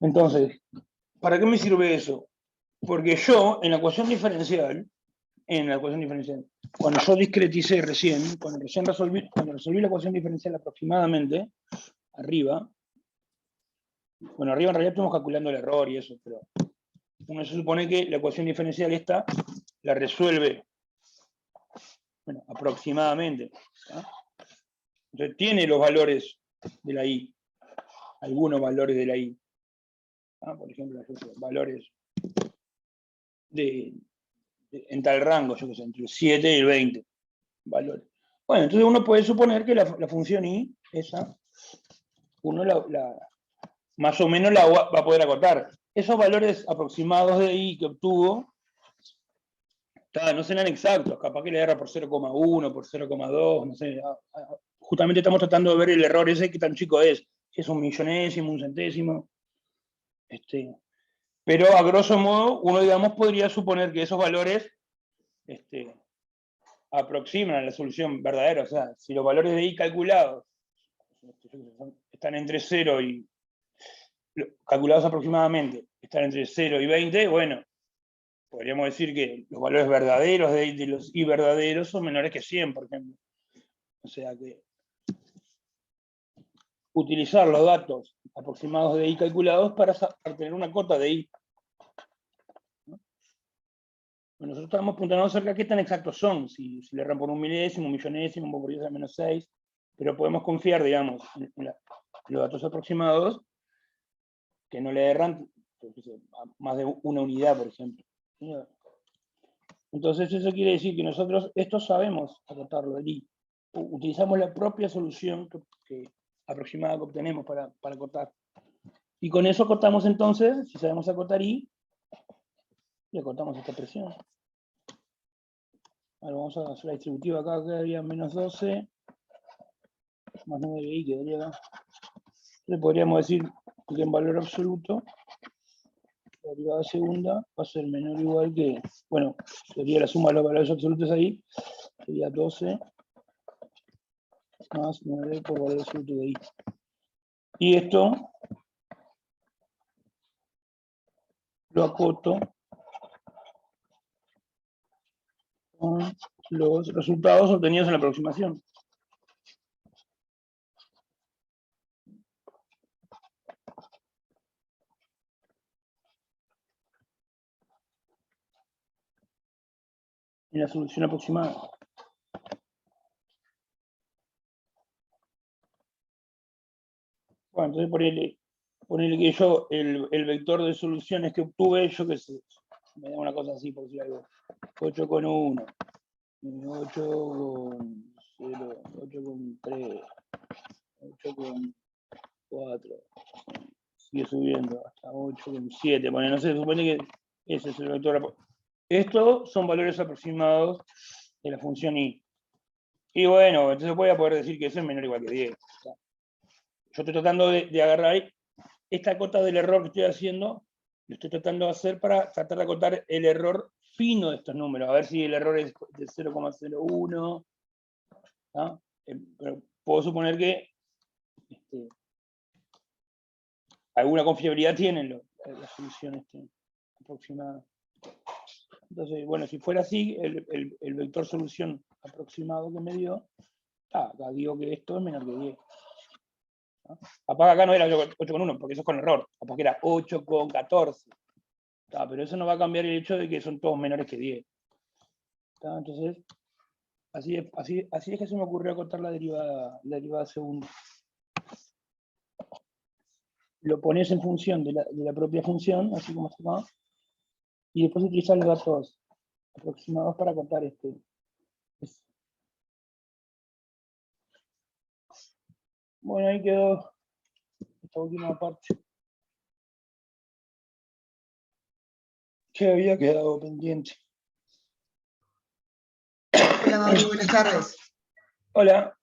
Entonces, ¿para qué me sirve eso? Porque yo, en la ecuación diferencial, en la ecuación diferencial. Cuando yo discreticé recién, cuando resolví la ecuación diferencial aproximadamente, arriba, bueno, arriba en realidad estamos calculando el error y eso, pero uno se supone que la ecuación diferencial esta la resuelve, bueno, aproximadamente. ¿Ah? Entonces tiene los valores de la I, algunos valores de la I. ¿Ah? Por ejemplo, valores en tal rango, yo que sé, entre el 7 y el 20 valores. Bueno, entonces uno puede suponer que la función I, esa, uno más o menos la va a poder acotar. Esos valores aproximados de I que obtuvo, no serán exactos, capaz que le erra por 0,1, por 0,2, no sé. Justamente estamos tratando de ver el error ese que tan chico es, si es un millonésimo, un centésimo. Pero a grosso modo, uno, digamos, podría suponer que esos valores aproximan a la solución verdadera. O sea, si los valores de I calculados están entre 0 y... calculados aproximadamente, están entre 0 y 20, bueno, podríamos decir que los valores verdaderos de los I verdaderos son menores que 100, por ejemplo. O sea que utilizar los datos aproximados de I calculados para tener una cota de I. ¿No? Bueno, nosotros estamos preguntando acerca de qué tan exactos son, si le erran por un milésimo, un millonésimo, un por 10 a menos 6, pero podemos confiar, digamos, en los datos aproximados que no le erran a más de una unidad, por ejemplo. Entonces eso quiere decir que nosotros esto sabemos acotarlo del I. Utilizamos la propia solución aproximada que obtenemos para acotar. Y con eso acotamos entonces, si sabemos acotar I, y acotamos esta presión. Ahora vamos a hacer la distributiva acá, quedaría menos 12, más 9i quedaría acá. Entonces podríamos decir que en valor absoluto, la derivada segunda va a ser menor o igual que, bueno, sería la suma de los valores absolutos ahí, sería 12 más 9 por valor absoluto de I. Y esto lo acoto con los resultados obtenidos en la aproximación. En la solución aproximada. Bueno, entonces ponele que yo, el vector de soluciones que obtuve, yo que sé, me da una cosa así, por decir algo, 8,1, 8,0, 8,3, 8,4, sigue subiendo hasta 8,7, bueno, no sé, supone que ese es el vector. Estos son valores aproximados de la función I. Y bueno, entonces voy a poder decir que eso es menor o igual que 10. Yo estoy tratando de agarrar esta cota del error que estoy haciendo, lo estoy tratando de hacer para tratar de acotar el error fino de estos números, a ver si el error es de 0,01, ¿no? Pero puedo suponer que alguna confiabilidad tienen la solución aproximada. Entonces, bueno, si fuera así, el vector solución aproximado que me dio, acá digo que esto es menor que 10. ¿No? Capaz acá no era 8,1, porque eso es con error, capaz que era 8,14. Pero eso no va a cambiar el hecho de que son todos menores que 10. Entonces, así es que se me ocurrió acotar la derivada segunda. Lo pones en función de la propia función, así como está acá, y después utilizar los datos aproximados para acotar Bueno, ahí quedó esta última parte. Que había quedado pendiente. Hola Mauri, buenas tardes. Hola.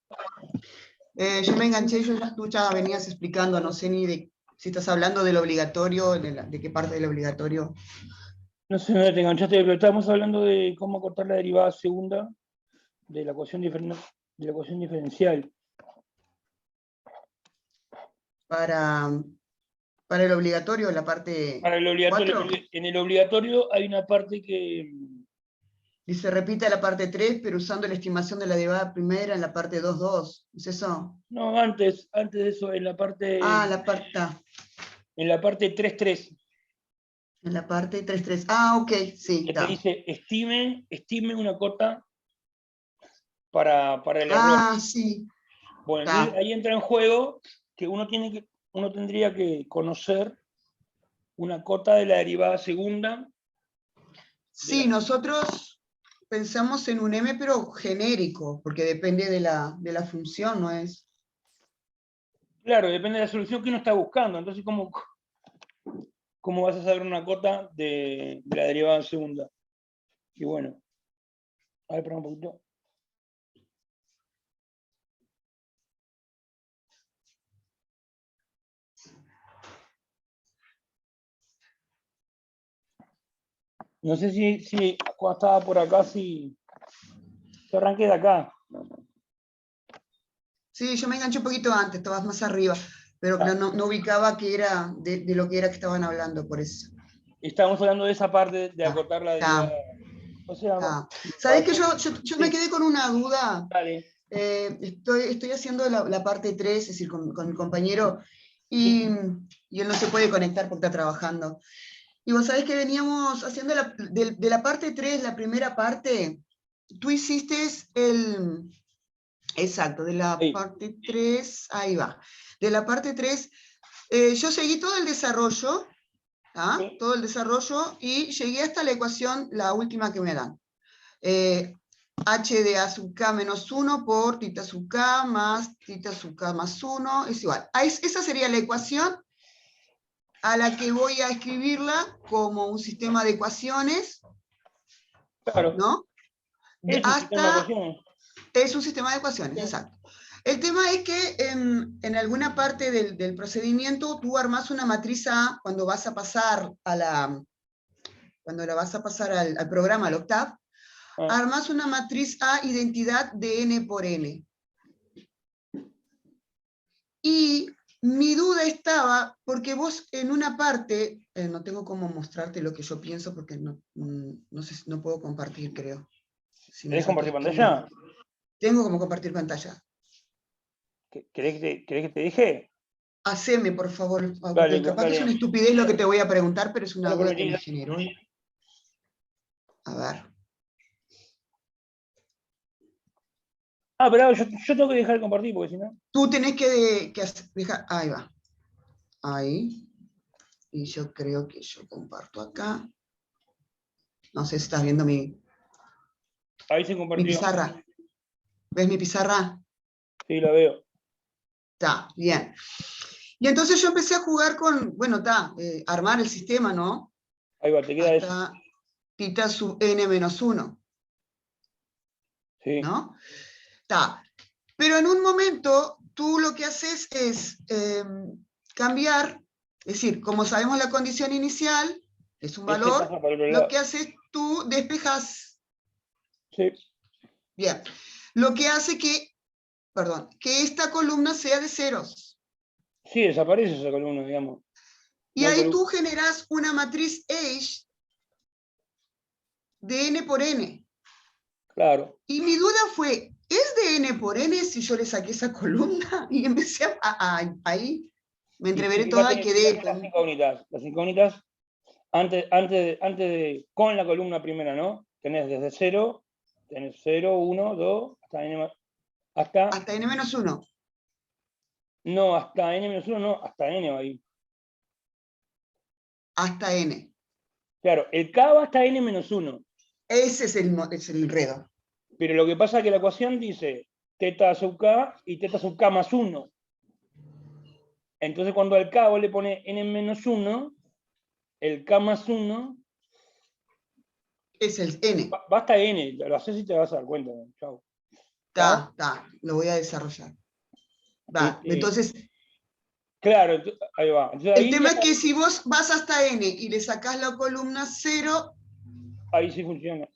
Yo me enganché, tú ya venías explicando, no sé ni de si estás hablando del obligatorio, de qué parte del obligatorio. No sé dónde te enganchaste, pero estábamos hablando de cómo cortar la derivada segunda de la ecuación diferencial. Para el obligatorio, la parte Para el obligatorio, 4. en el obligatorio hay una parte que Dice, repita la parte 3, pero usando la estimación de la derivada primera en la parte 2.2. ¿Es eso? No, antes de eso, en la parte, Ah, la parte, en la parte 3.3, en la parte 3.3. Ah, ok, sí, que te está. dice, estime una cota para el error. Ah, sí, Bueno, está. entonces ahí entra en juego que uno tendría que conocer una cota de la derivada segunda. Sí, nosotros pensamos en un M, pero genérico, porque depende de la función, ¿no es? Claro, depende de la solución que uno está buscando. Entonces, ¿cómo vas a saber una cota de la derivada segunda? Y bueno, a ver, espera un poquito. No sé si cuando estaba por acá, si yo arranqué de acá. Sí, yo me enganché un poquito antes, estabas más arriba, pero claro, no ubicaba que era de lo que era que estaban hablando, por eso. Estábamos hablando de esa parte de acotar la derivada. Está, O sea, está. para ¿Sabés que yo me sí, quedé con una duda? dale. Estoy haciendo la parte 3, es decir, con mi compañero, y Sí, él no se puede conectar porque está trabajando. Y vos sabés que veníamos haciendo de la parte 3, la primera parte, tú hiciste exacto, de la ahí. parte 3, ahí va. De la parte 3, yo seguí todo el desarrollo, ¿ah? Sí. Todo el desarrollo, y llegué hasta la ecuación, la última que me dan. H de A sub K menos 1 por tita sub K más tita sub K más 1 es igual. Esa sería la ecuación a la que voy a escribirla como un sistema de ecuaciones, Claro, ¿no? es un sistema de Hasta, ecuaciones. es un sistema de ecuaciones, Sí. exacto. El tema es que en alguna parte del procedimiento tú armas una matriz A cuando vas a pasar cuando la vas a pasar al programa, al octav, Ah, armas una matriz A identidad de n por n. Y mi duda estaba, porque vos en una parte, no tengo cómo mostrarte lo que yo pienso porque no sé, no puedo compartir, creo. Si me ¿Querés compartir saltas todo. pantalla? Tengo como compartir pantalla. ¿Querés que te dije? Haceme, por favor, Dale, porque capaz que es dale. una estupidez lo que te voy a preguntar, pero es una Dale, duda que me permití. generó. A ver. Ah, pero yo tengo que dejar de compartir porque si no. Tú tenés que dejar, ahí va. Ahí. Y yo creo que yo comparto acá. No sé si estás viendo mi Ahí se compartió. pizarra. ¿Ves mi pizarra? Sí, la veo. Está, bien. Y entonces yo empecé a jugar con, bueno, está, armar el sistema, ¿no? Ahí va, te queda eso. Hasta tita sub n menos 1, Sí. ¿no? Está. Pero en un momento tú lo que haces es cambiar, es decir, como sabemos la condición inicial, es un Ese valor, pasa para el otro lo lado. que haces tú despejas, Sí. bien, lo que hace perdón, que esta columna sea de ceros. Sí, desaparece esa columna, digamos. Y No hay ahí columna. tú generas una matriz H de n por n. Claro. Y mi duda fue, ¿es de n por n si yo le saqué esa columna? Y empecé ahí, me Y entreveré toda y fíjate quedé las incógnitas. Las incógnitas, con la columna primera, ¿no? Tenés desde 0, tenés 0, 1, 2, hasta hasta n menos 1. no, hasta n-1, no, hasta n va ahí. Hasta n. Claro, el k va hasta n-1. Ese es el enredo. Pero lo que pasa es que la ecuación dice teta sub k y teta sub k más 1. Entonces cuando al k vos le pones n-1, el k más 1 Es el n. va hasta n. Lo haces y te vas a dar cuenta. Chau. Está, lo voy a desarrollar. Va, entonces, Claro, ahí va. Entonces, el tema es que si vos vas hasta n y le sacás la columna 0, ahí sí funciona.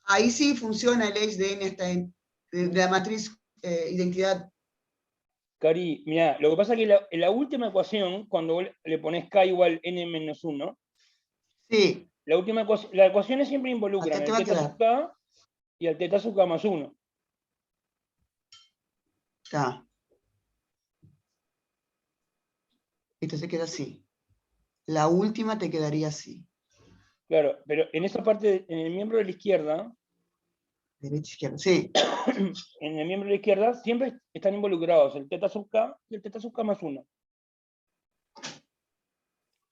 ahí sí funciona el h de n hasta n, de la matriz identidad. Cari, mirá, lo que pasa es que en la última ecuación, cuando vos le pones k igual n-1, Sí. La ecuaciones siempre involucran Acá el te va a teta quedar. sub k y el teta sub k más 1. Está. Esto se queda así. La última te quedaría así. Claro, pero en esa parte, en el miembro de la izquierda, Derecha, izquierda. Sí, en el miembro de la izquierda siempre están involucrados el teta sub k y el teta sub k más 1.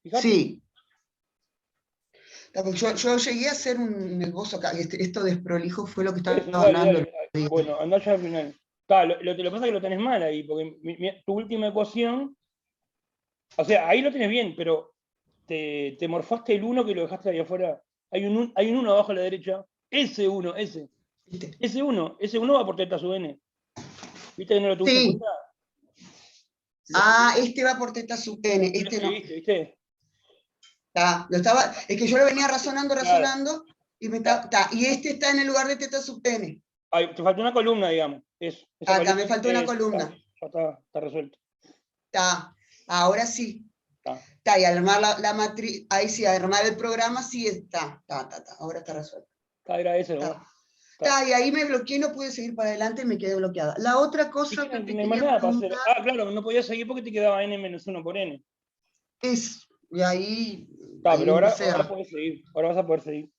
Fíjate. sí. Yo llegué a hacer un esbozo acá. Esto desprolijo fue lo que estaba Eso, dale, dando. dale. Bueno, andá ya al final. Ta, lo que pasa es que lo tenés mal ahí, porque tu última ecuación, o sea, ahí lo tenés bien, pero te morfaste el 1 que lo dejaste ahí afuera. Hay un 1 abajo a la derecha. Ese 1, ese. ¿Viste? Ese 1 va por teta sub n. ¿Viste que no lo tuviste en Sí. cuenta? Ah, este va por teta sub n, este no. ¿Viste? Es que yo lo venía razonando, Claro. y y este está en el lugar de teta sub n. Ay, te faltó una columna, digamos. Esa Acá me columna faltó una es- columna. Ya está resuelto. Ahora sí. Está. Y al armar la matriz, ahí sí, al armar el programa, sí está. Ahora está resuelto. Era ese, ¿no? Y ahí me bloqueé, no pude seguir para adelante, me quedé bloqueada. La otra Es cosa que que te no hay más quería nada para hacer. preguntar Claro, no podías seguir porque te quedaba n-1 por n. es, y ahí Pero ahora empecé a... puedes seguir. Ahora vas a poder seguir.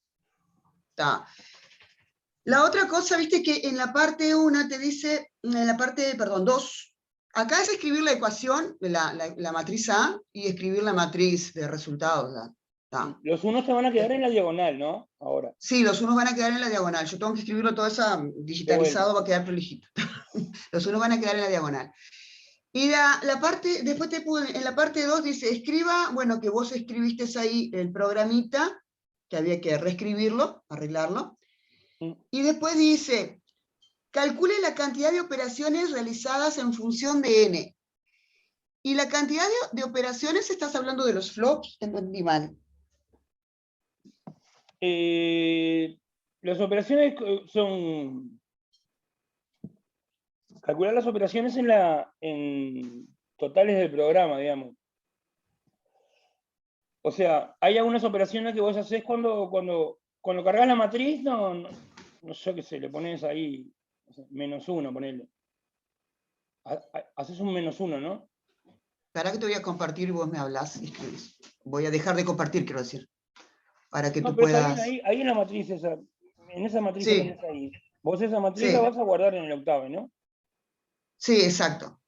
La otra cosa, viste que en la parte 1 te dice, en la parte, perdón, 2, acá es escribir la ecuación, la matriz A, y escribir la matriz de resultados. Los unos te van a quedar en la diagonal, ¿no? Ahora. Sí, los unos van a quedar en la diagonal. Yo tengo que escribirlo todo eso digitalizado, va a quedar prolijito. Los unos van a quedar en la diagonal. Y la parte, después en la parte 2 dice, escriba, bueno, que vos escribiste ahí el programita, que había que reescribirlo, arreglarlo. Y después dice, calcule la cantidad de operaciones realizadas en función de n. Y la cantidad de operaciones, estás hablando de los flops, entendí mal. Las operaciones son... Calcular las operaciones en totales del programa, digamos. O sea, hay algunas operaciones que vos hacés cuando cargas la matriz, no sé qué sé, le pones ahí -1, ponele. Haces un -1, ¿no? Para que te voy a compartir y vos me hablás y escribís. Voy a dejar de compartir, quiero decir. Para que tú Pero está puedas... bien, ahí en la matriz esa, en esa matriz que Sí, tenés ahí. Vos esa matriz sí, la vas a guardar en el octave, ¿no? sí, exacto.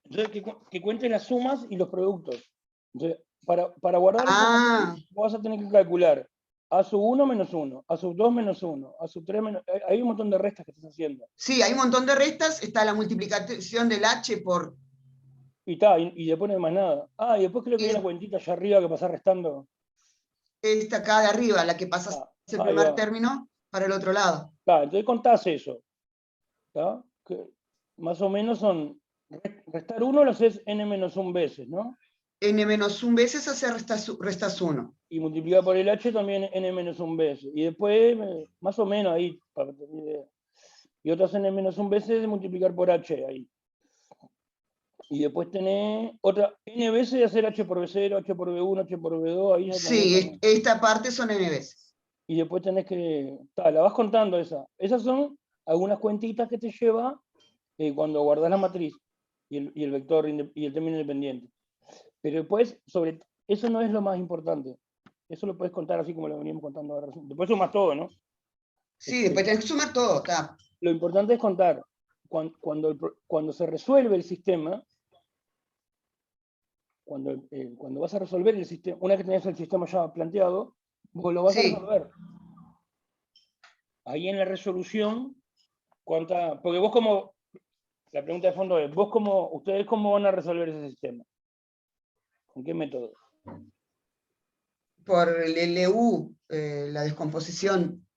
Entonces, que cuentes las sumas y los productos. Entonces, para guardar esa matriz, vos vas a tener que calcular a sub 1 menos 1, a sub 2 menos 1, a sub 3 menos... Hay un montón de restas que estás haciendo. Sí, hay un montón de restas. Está la multiplicación del h por... Y después no hay más nada. Y después creo que hay una cuentita allá arriba que pasás restando. Esta acá de arriba, la que pasas el Ahí primer va. término para el otro lado. Entonces contás eso. Que más o menos son... Restar 1 lo haces n-1 veces, ¿no? n-1 veces hace restas 1. Y multiplicar por el h también n-1 veces. Y después, más o menos ahí, para que tenga idea. Y otras n-1 veces de multiplicar por h ahí. Y después tenés otra n veces de hacer h por b0, h por b1, h por b2. Ahí ya Sí, esta parte son n veces. Y después tenés que... la vas contando esa. Esas son algunas cuentitas que te lleva cuando guardas la matriz y el vector y el término independiente. Pero después, eso no es lo más importante. Eso lo puedes contar así como lo veníamos contando ahora. Después sumas todo, ¿no? Sí, después tenés que sumar todo. Lo importante es contar cuando se resuelve el sistema, cuando vas a resolver el sistema, una vez que tenés el sistema ya planteado, vos lo vas a resolver. Ahí en la resolución, porque vos como, la pregunta de fondo es, ¿ustedes cómo van a resolver ese sistema? ¿Con qué método? Por el LU, la descomposición.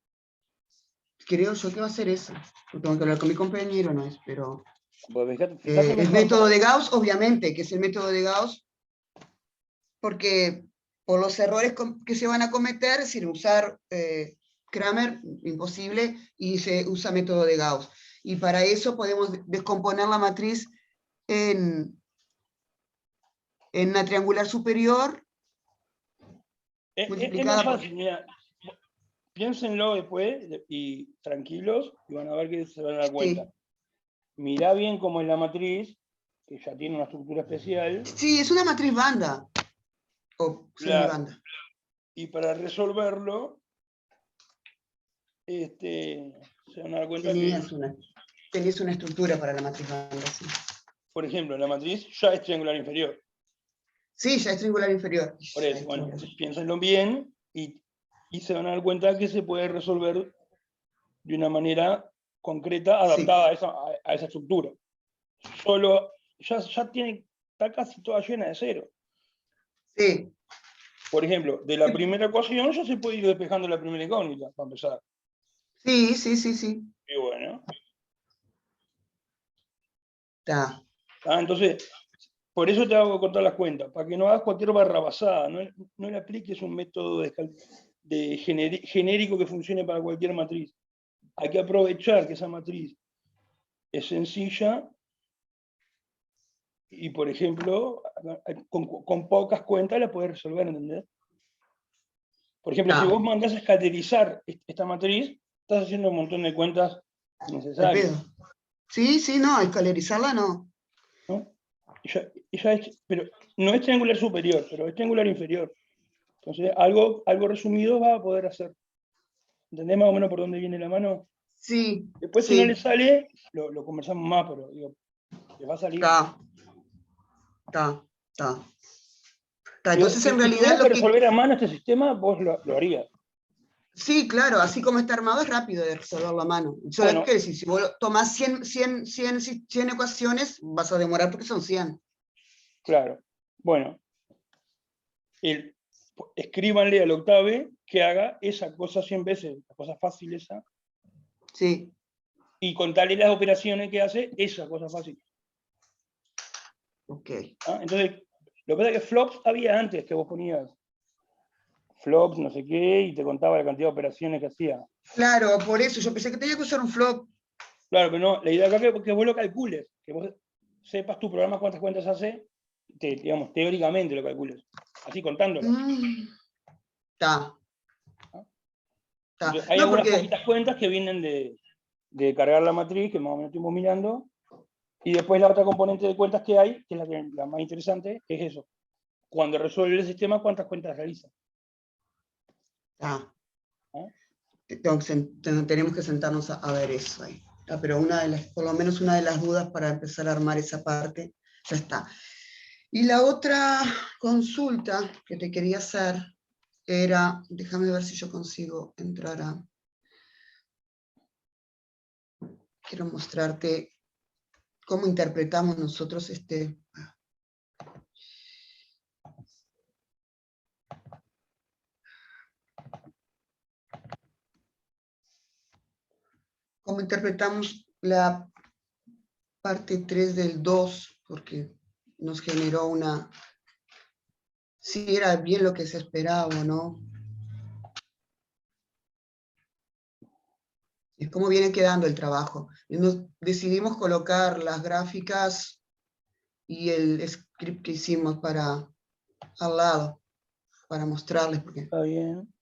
Creo yo que va a ser eso. Tengo que hablar con mi compañero, no es, pero... el método de Gauss, obviamente, que es el método de Gauss, porque por los errores que se van a cometer, sin usar Kramer, imposible, y se usa método de Gauss. Y para eso podemos descomponer la matriz en una triangular superior Es más multiplicada por... fácil, mira. Piénsenlo después y tranquilos y van a ver que se van a dar cuenta. Sí. Mirá bien cómo es la matriz, que ya tiene una estructura especial. Sí, es una matriz banda. O Claro. semibanda. Y para resolverlo, se van a dar cuenta Tenías que, una estructura para la matriz banda, sí. por ejemplo, la matriz ya es triangular inferior. Sí, ya es triangular inferior. Por eso, bueno, piénsenlo bien y se van a dar cuenta que se puede resolver de una manera concreta, adaptada a esa estructura. Solo, ya está casi toda llena de cero. Sí. Por ejemplo, de la primera ecuación ya se puede ir despejando la primera incógnita, para empezar. Sí, sí, sí, sí. Y bueno. Está. Entonces, por eso te hago cortar las cuentas, para que no hagas cualquier barrabasada, no le apliques un método genérico que funcione para cualquier matriz. Hay que aprovechar que esa matriz es sencilla y, por ejemplo, con pocas cuentas la puedes resolver, ¿entendés? Por ejemplo, si vos mandás a escalerizar esta matriz, estás haciendo un montón de cuentas innecesarias. Sí, sí, no, escalerizarla no. ¿No? Pero no es triangular superior, pero es triangular inferior. Entonces, algo resumido va a poder hacer. ¿Entendés más o menos por dónde viene la mano? Sí. Después, si no le sale, lo conversamos más, pero digo, les va a salir. Está. Entonces, Si en realidad, tuvieras que resolver a mano este sistema, vos lo harías. Sí, claro, así como está armado es rápido de resolverlo a mano. Solo Bueno, que decir, si vos tomás 100 ecuaciones, vas a demorar porque son 100. Claro. Bueno, escríbanle al Octave que haga esa cosa 100 veces, la cosa fácil esa. Sí. Y contarle las operaciones que hace esa cosa fácil. Ok. Entonces, lo que pasa es que flops había antes, que vos ponías flops, no sé qué, y te contaba la cantidad de operaciones que hacía. Claro, por eso, yo pensé que tenía que usar un flop. Claro, pero no, la idea acá es que vos lo calcules, que vos sepas tu programa cuántas cuentas hace, digamos, teóricamente lo calcules, así contándolo. Está. Entonces, hay algunas poquitas cuentas que vienen de cargar la matriz, que más o menos estuvimos mirando, y después la otra componente de cuentas que hay, que es la más interesante, es eso. Cuando resuelve el sistema, ¿cuántas cuentas realiza? Entonces, tenemos que sentarnos a ver eso ahí. Pero por lo menos una de las dudas para empezar a armar esa parte, ya está. Y la otra consulta que te quería hacer era, déjame ver si yo consigo entrar a... Quiero mostrarte cómo interpretamos nosotros cómo interpretamos la parte 3 del 2, porque nos generó una... si era bien lo que se esperaba o no. Es cómo viene quedando el trabajo. Y decidimos colocar las gráficas y el script que hicimos al lado, para mostrarles, porque Está bien.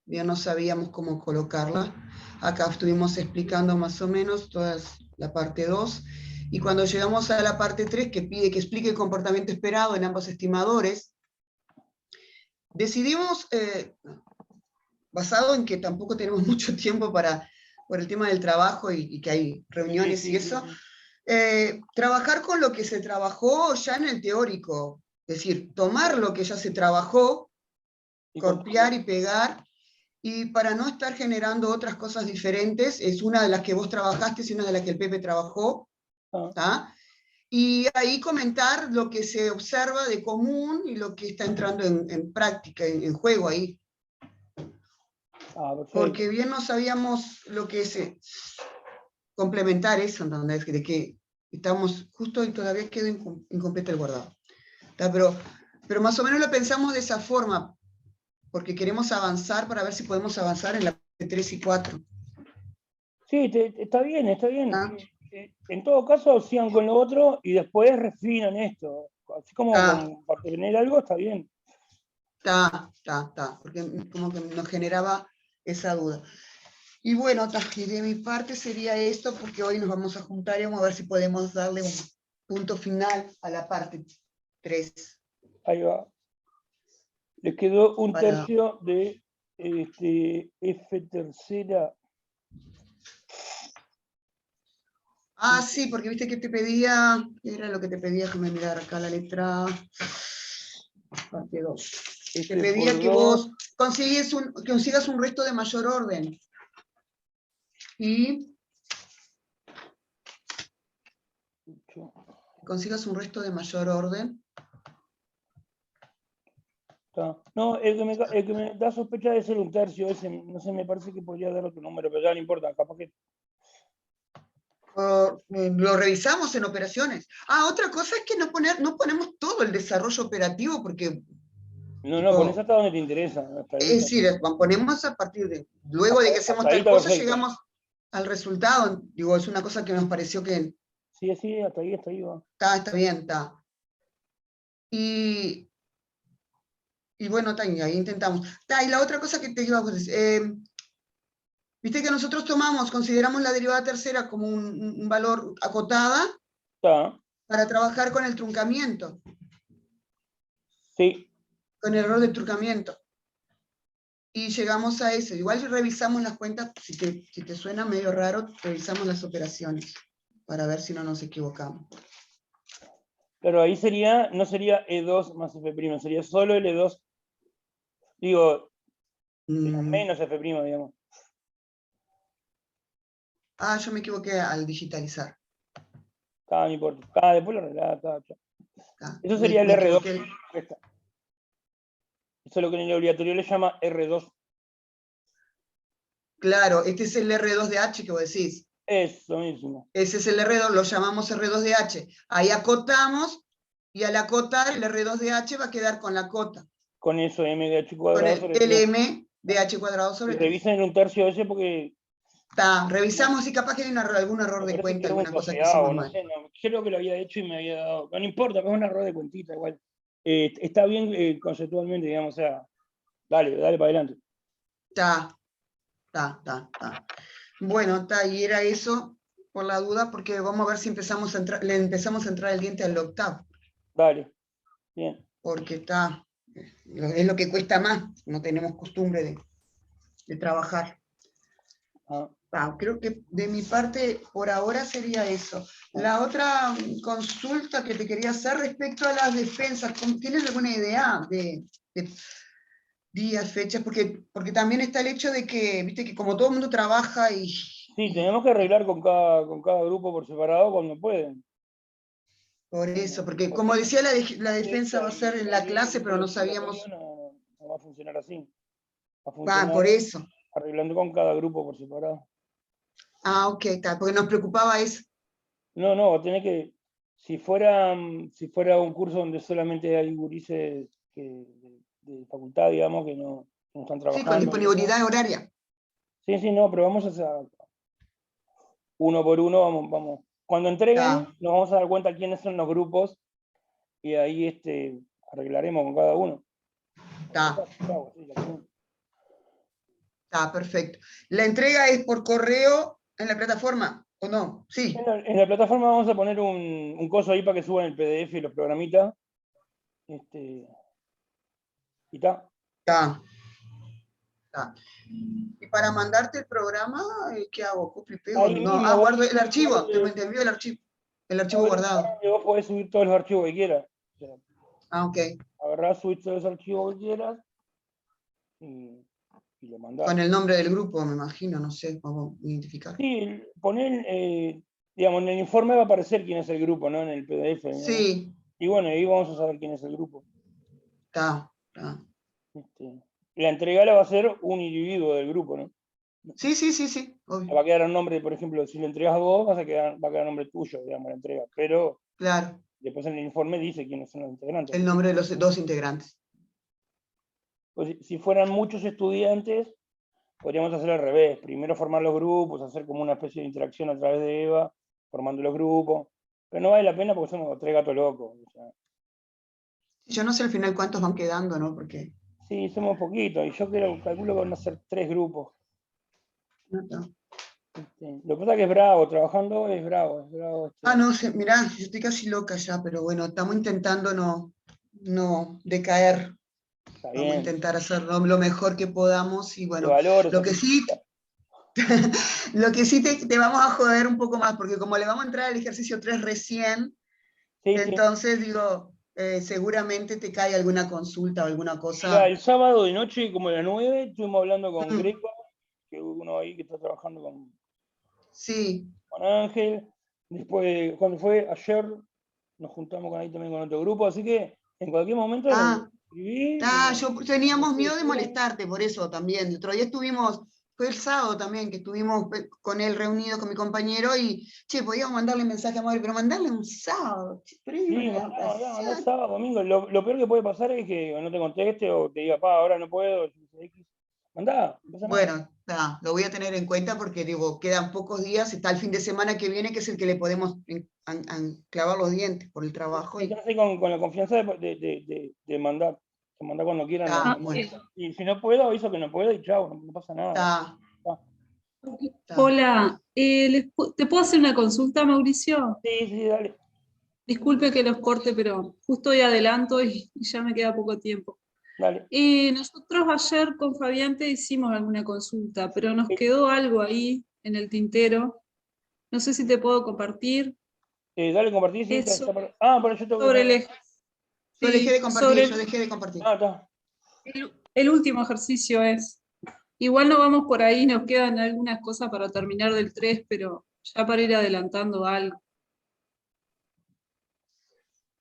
ya no sabíamos cómo colocarla. Acá estuvimos explicando más o menos toda la parte 2, y cuando llegamos a la parte 3, que pide que explique el comportamiento esperado en ambos estimadores, decidimos, basado en que tampoco tenemos mucho tiempo por el tema del trabajo y que hay reuniones y eso, trabajar con lo que se trabajó ya en el teórico, es decir, tomar lo que ya se trabajó, copiar y pegar, y para no estar generando otras cosas diferentes, es una de las que vos trabajaste y una de las que el Pepe trabajó, y ahí comentar lo que se observa de común y lo que está entrando en práctica, en juego ahí. Porque bien no sabíamos lo que es complementar eso, ¿entendés? De que estamos justo y todavía quedó incompleto el guardado. Pero más o menos lo pensamos de esa forma, porque queremos avanzar para ver si podemos avanzar en la 3 y 4. Sí, está bien, está bien. En todo caso, sigan con lo otro y después refinan esto. Así como para tener algo, está bien. Está, porque como que nos generaba esa duda. Y bueno, y de mi parte sería esto, porque hoy nos vamos a juntar y vamos a ver si podemos darle un punto final a la parte 3. Ahí va. Les quedó un Para- tercio de F tercera. Ah, sí, porque viste que te pedía, ¿qué era lo que te pedía? Déjame mirar acá la letra, parte 2. Te F pedía por que 2. vos consigas un resto de mayor orden. Y consigas un resto de mayor orden. No, el que me da sospecha de ser un tercio, ese, no sé, me parece que podría dar otro número, pero ya no importa, capaz que... Lo revisamos en operaciones. Ah, otra cosa es que no ponemos todo el desarrollo operativo, porque No, pones hasta donde te interesa. Hasta ahí, es decir, ponemos a partir de, luego de que hacemos hasta ahí tal está cosa, perfecto. llegamos al resultado. Digo, es una cosa que nos pareció que Sí, hasta ahí va. está bien, está. Y bueno, y ahí intentamos. Y la otra cosa que te iba a decir, viste que nosotros consideramos la derivada tercera como un valor acotada Está, para trabajar con el truncamiento, sí. con el error de truncamiento. Y llegamos a eso. Igual revisamos las cuentas, si te suena medio raro, revisamos las operaciones para ver si no nos equivocamos. Pero ahí no sería E2 más F', sería solo L2. Digo, menos F', digamos. Ah, yo me equivoqué al digitalizar. No importa. Después lo arreglás. Eso sería el Me R2. equivoqué. Eso es lo que en el obligatorio le llama R2. Claro, este es el R2 de H que vos decís. Eso mismo. Ese es el R2, lo llamamos R2 de H. Ahí acotamos, y al acotar el R2 de H va a quedar con la cota. Con eso M de H Con cuadrado sobre 3. M de H cuadrado sobre 3. Revisen en un tercio ese porque... Revisamos si capaz que hay algún error de cuenta, alguna cosa que hicimos no mal. sé, creo que lo había hecho y me había dado... No importa, es un error de cuentita igual. Está bien conceptualmente, digamos, o sea, dale para adelante. Está. Bueno, y era eso, por la duda, porque vamos a ver si le empezamos a entrar el diente al octavo. Dale, bien. Porque es lo que cuesta más, no tenemos costumbre de trabajar. Creo que de mi parte, por ahora sería eso. La otra consulta que te quería hacer respecto a las defensas, ¿tienes alguna idea de días, fechas? Porque también está el hecho de que, viste, que como todo el mundo trabaja y... Sí, tenemos que arreglar con cada grupo por separado cuando pueden. Por eso, porque como decía, la defensa va a ser en la clase, pero no sabíamos... No va a funcionar así. Va a funcionar por eso. arreglando con cada grupo por separado. Ok, porque nos preocupaba eso. No, tenés que... Si fuera un curso donde solamente hay gurises de facultad, digamos, que no están trabajando. Sí, con disponibilidad horaria. Sí, no, pero vamos a hacer uno por uno, vamos. Cuando entreguen, nos vamos a dar cuenta quiénes son los grupos y ahí arreglaremos con cada uno. Está perfecto. ¿La entrega es por correo en la plataforma o no? Sí. En la plataforma vamos a poner un coso ahí para que suban el PDF y los programitas. Y está. Y para mandarte el programa, ¿qué hago? ¿Copio y pego? Ahí mismo, guardo el archivo. Te envío el archivo guardado. Vos podés subir todos los archivos que quieras. Ok. Agarrás, subís todos los archivos que quieras y lo mandás. Con el nombre del grupo, me imagino, no sé, cómo identificar. Sí, digamos, en el informe va a aparecer quién es el grupo, ¿no? En el PDF. ¿no? Sí. Y bueno, ahí vamos a saber quién es el grupo. Está. La entrega la va a hacer un individuo del grupo, ¿no? Sí, obvio. Va a quedar el nombre, por ejemplo, si lo entregas vos, va a quedar el nombre tuyo, digamos, la entrega. Pero claro, después en el informe dice quiénes son los integrantes. el nombre de los dos integrantes. Pues si fueran muchos estudiantes, podríamos hacer al revés. Primero formar los grupos, hacer como una especie de interacción a través de EVA, formando los grupos. Pero no vale la pena porque somos tres gatos locos. O sea. Yo no sé al final cuántos van quedando, ¿no? Porque... Sí, somos poquitos, y yo calculo que van a ser 3 grupos. Lo que pasa es que es bravo, trabajando es bravo. Ah, no, mirá, yo estoy casi loca ya, pero bueno, estamos intentando no decaer. Está Vamos a bien. intentar hacer lo mejor que podamos y Te bueno, valoro, lo que sí, lo que sí te vamos a joder un poco más, porque como le vamos a entrar al ejercicio 3 recién, Sí, sí. entonces digo, seguramente te cae alguna consulta o alguna Mira, cosa. el sábado de noche, como a las 9, estuvimos hablando con Mm. Greco, que uno ahí que está trabajando Sí, con Ángel. Después, cuando fue ayer, nos juntamos ahí también con otro grupo, así que en cualquier momento ah, escribí. yo teníamos miedo de molestarte, por eso también. El otro día estuvimos, fue el sábado también, que estuvimos con él reunido con mi compañero y, che, podíamos mandarle mensaje a Mauri, pero mandarle un sábado, che, pero Sí, hay una mandá educación. sábado, domingo. Lo peor que puede pasar es que no te conteste o te diga, pa, ahora no puedo. Mandá, no pasa nada. Bueno, lo voy a tener en cuenta porque digo, quedan pocos días, está el fin de semana que viene, que es el que le podemos clavar los dientes por el trabajo. Y Entonces con la confianza de mandar. Que mandar cuando quieran. está, Lo- bueno, Y si no puedo, aviso que no puedo y chao, no pasa nada. está, está. Hola, ¿te puedo hacer una consulta, Mauricio? Sí, sí, dale. Disculpe que los corte, pero justo hoy adelanto y ya me queda poco tiempo. Dale. Nosotros ayer con Fabián te hicimos alguna consulta, pero nos quedó algo ahí en el tintero. No sé si te puedo compartir. Dale, compartir. Sí, Eso, pero yo tengo que sobre saber. el, Yo dejé sí, de compartir, yo dejé de compartir. Está. el último ejercicio es. Igual no vamos por ahí, nos quedan algunas cosas para terminar del 3, pero ya para ir adelantando algo.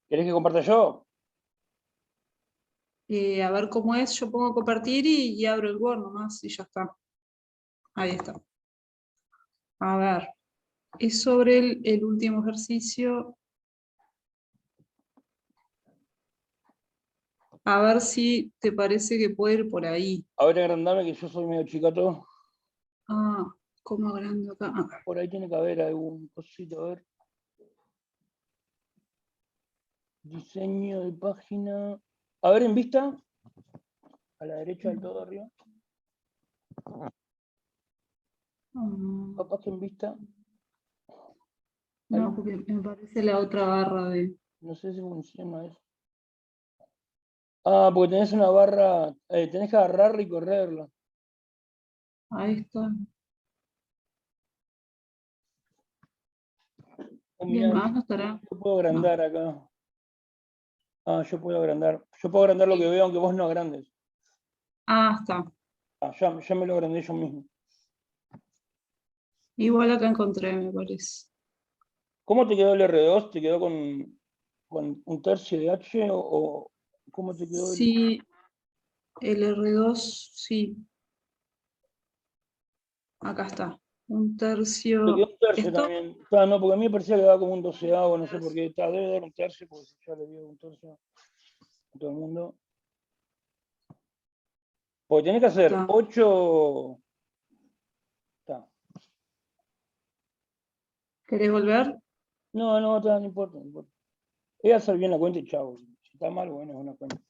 ¿Querés que comparta yo? A ver cómo es, yo pongo compartir y abro el Word nomás y ya está. Ahí está. A ver, es sobre el último ejercicio. A ver si te parece que puede ir por ahí. A ver, agrandame que yo soy medio chicato. Ah, ¿cómo agrando acá? Ah, Por ahí tiene que haber algún cosito, a ver. Diseño de página. A ver, en vista. A la derecha del todo arriba. Capaz que en vista. no, porque me parece la otra barra de... No sé si funciona eso. Ah, porque tenés una barra. Tenés que agarrarla y correrla. Ahí está. Oh, Bien, mirá, más no estará. yo puedo agrandar acá. Ah, yo puedo agrandar. Yo puedo agrandar lo que veo, aunque vos no agrandes. Ah, está. Ah, ya me lo agrandé yo mismo. Igual acá encontré, me parece. ¿Cómo te quedó el R2? ¿Te quedó con un tercio de H o cómo te quedó el... Sí, el R2, sí. Acá está. Un Me tercio. quedó un tercio ¿Esto? también. Ah, no, porque a mí me parecía que daba como un doceavo, no sé por qué. Debe dar un tercio, porque ya le dio un tercio a todo el mundo. Porque tenés que hacer Está. 8. Está. ¿Querés volver? No importa, no importa. Voy a hacer bien la cuenta y chavo. Si está mal, bueno, es una cuenta.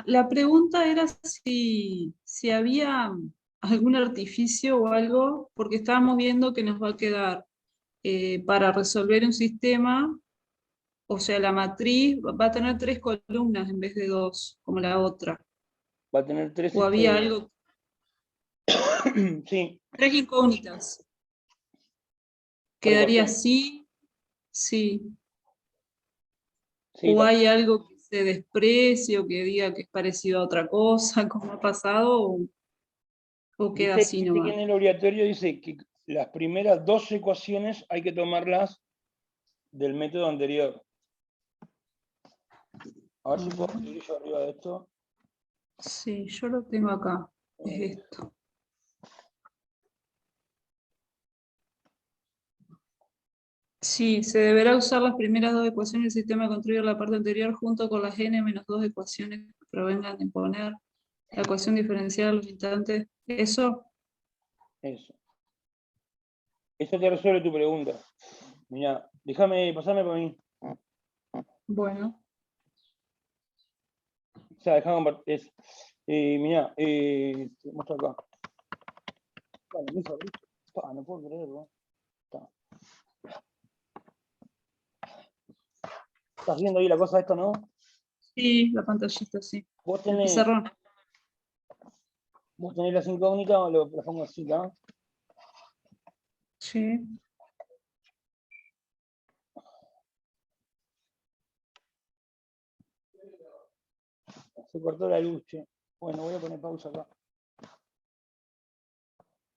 La pregunta era si había algún artificio o algo, porque estábamos viendo que nos va a quedar para resolver un sistema, o sea, la matriz va a tener 3 columnas en vez de 2, como la otra. Va a tener 3. O había algo, Sí. 3 incógnitas. Quedaría así, sí. Sí, O hay algo que se desprecie o que diga que es parecido a otra cosa, como ha pasado, o queda así viste que nomás. en el obligatorio dice que las primeras 2 ecuaciones hay que tomarlas del método anterior. A ver si puedo escribir yo arriba de esto. Sí, yo lo tengo acá. Es esto. Sí, se deberá usar las primeras 2 ecuaciones del sistema construido en la parte anterior junto con las n-2 ecuaciones que provengan de poner la ecuación diferencial a los instantes. ¿Eso? Eso. Eso te resuelve tu pregunta. Mirá, pasame por mí. Bueno. O sea, Mirá, te muestro acá. Vale, mi favorito. No puedo creerlo. ¿Estás viendo ahí la cosa esta, no? Sí, la pantallita, sí. Vos El tenés pizarrón. las incógnitas, o lo pongo así, ¿no? Sí. Se cortó la luz, che. Bueno, voy a poner pausa acá.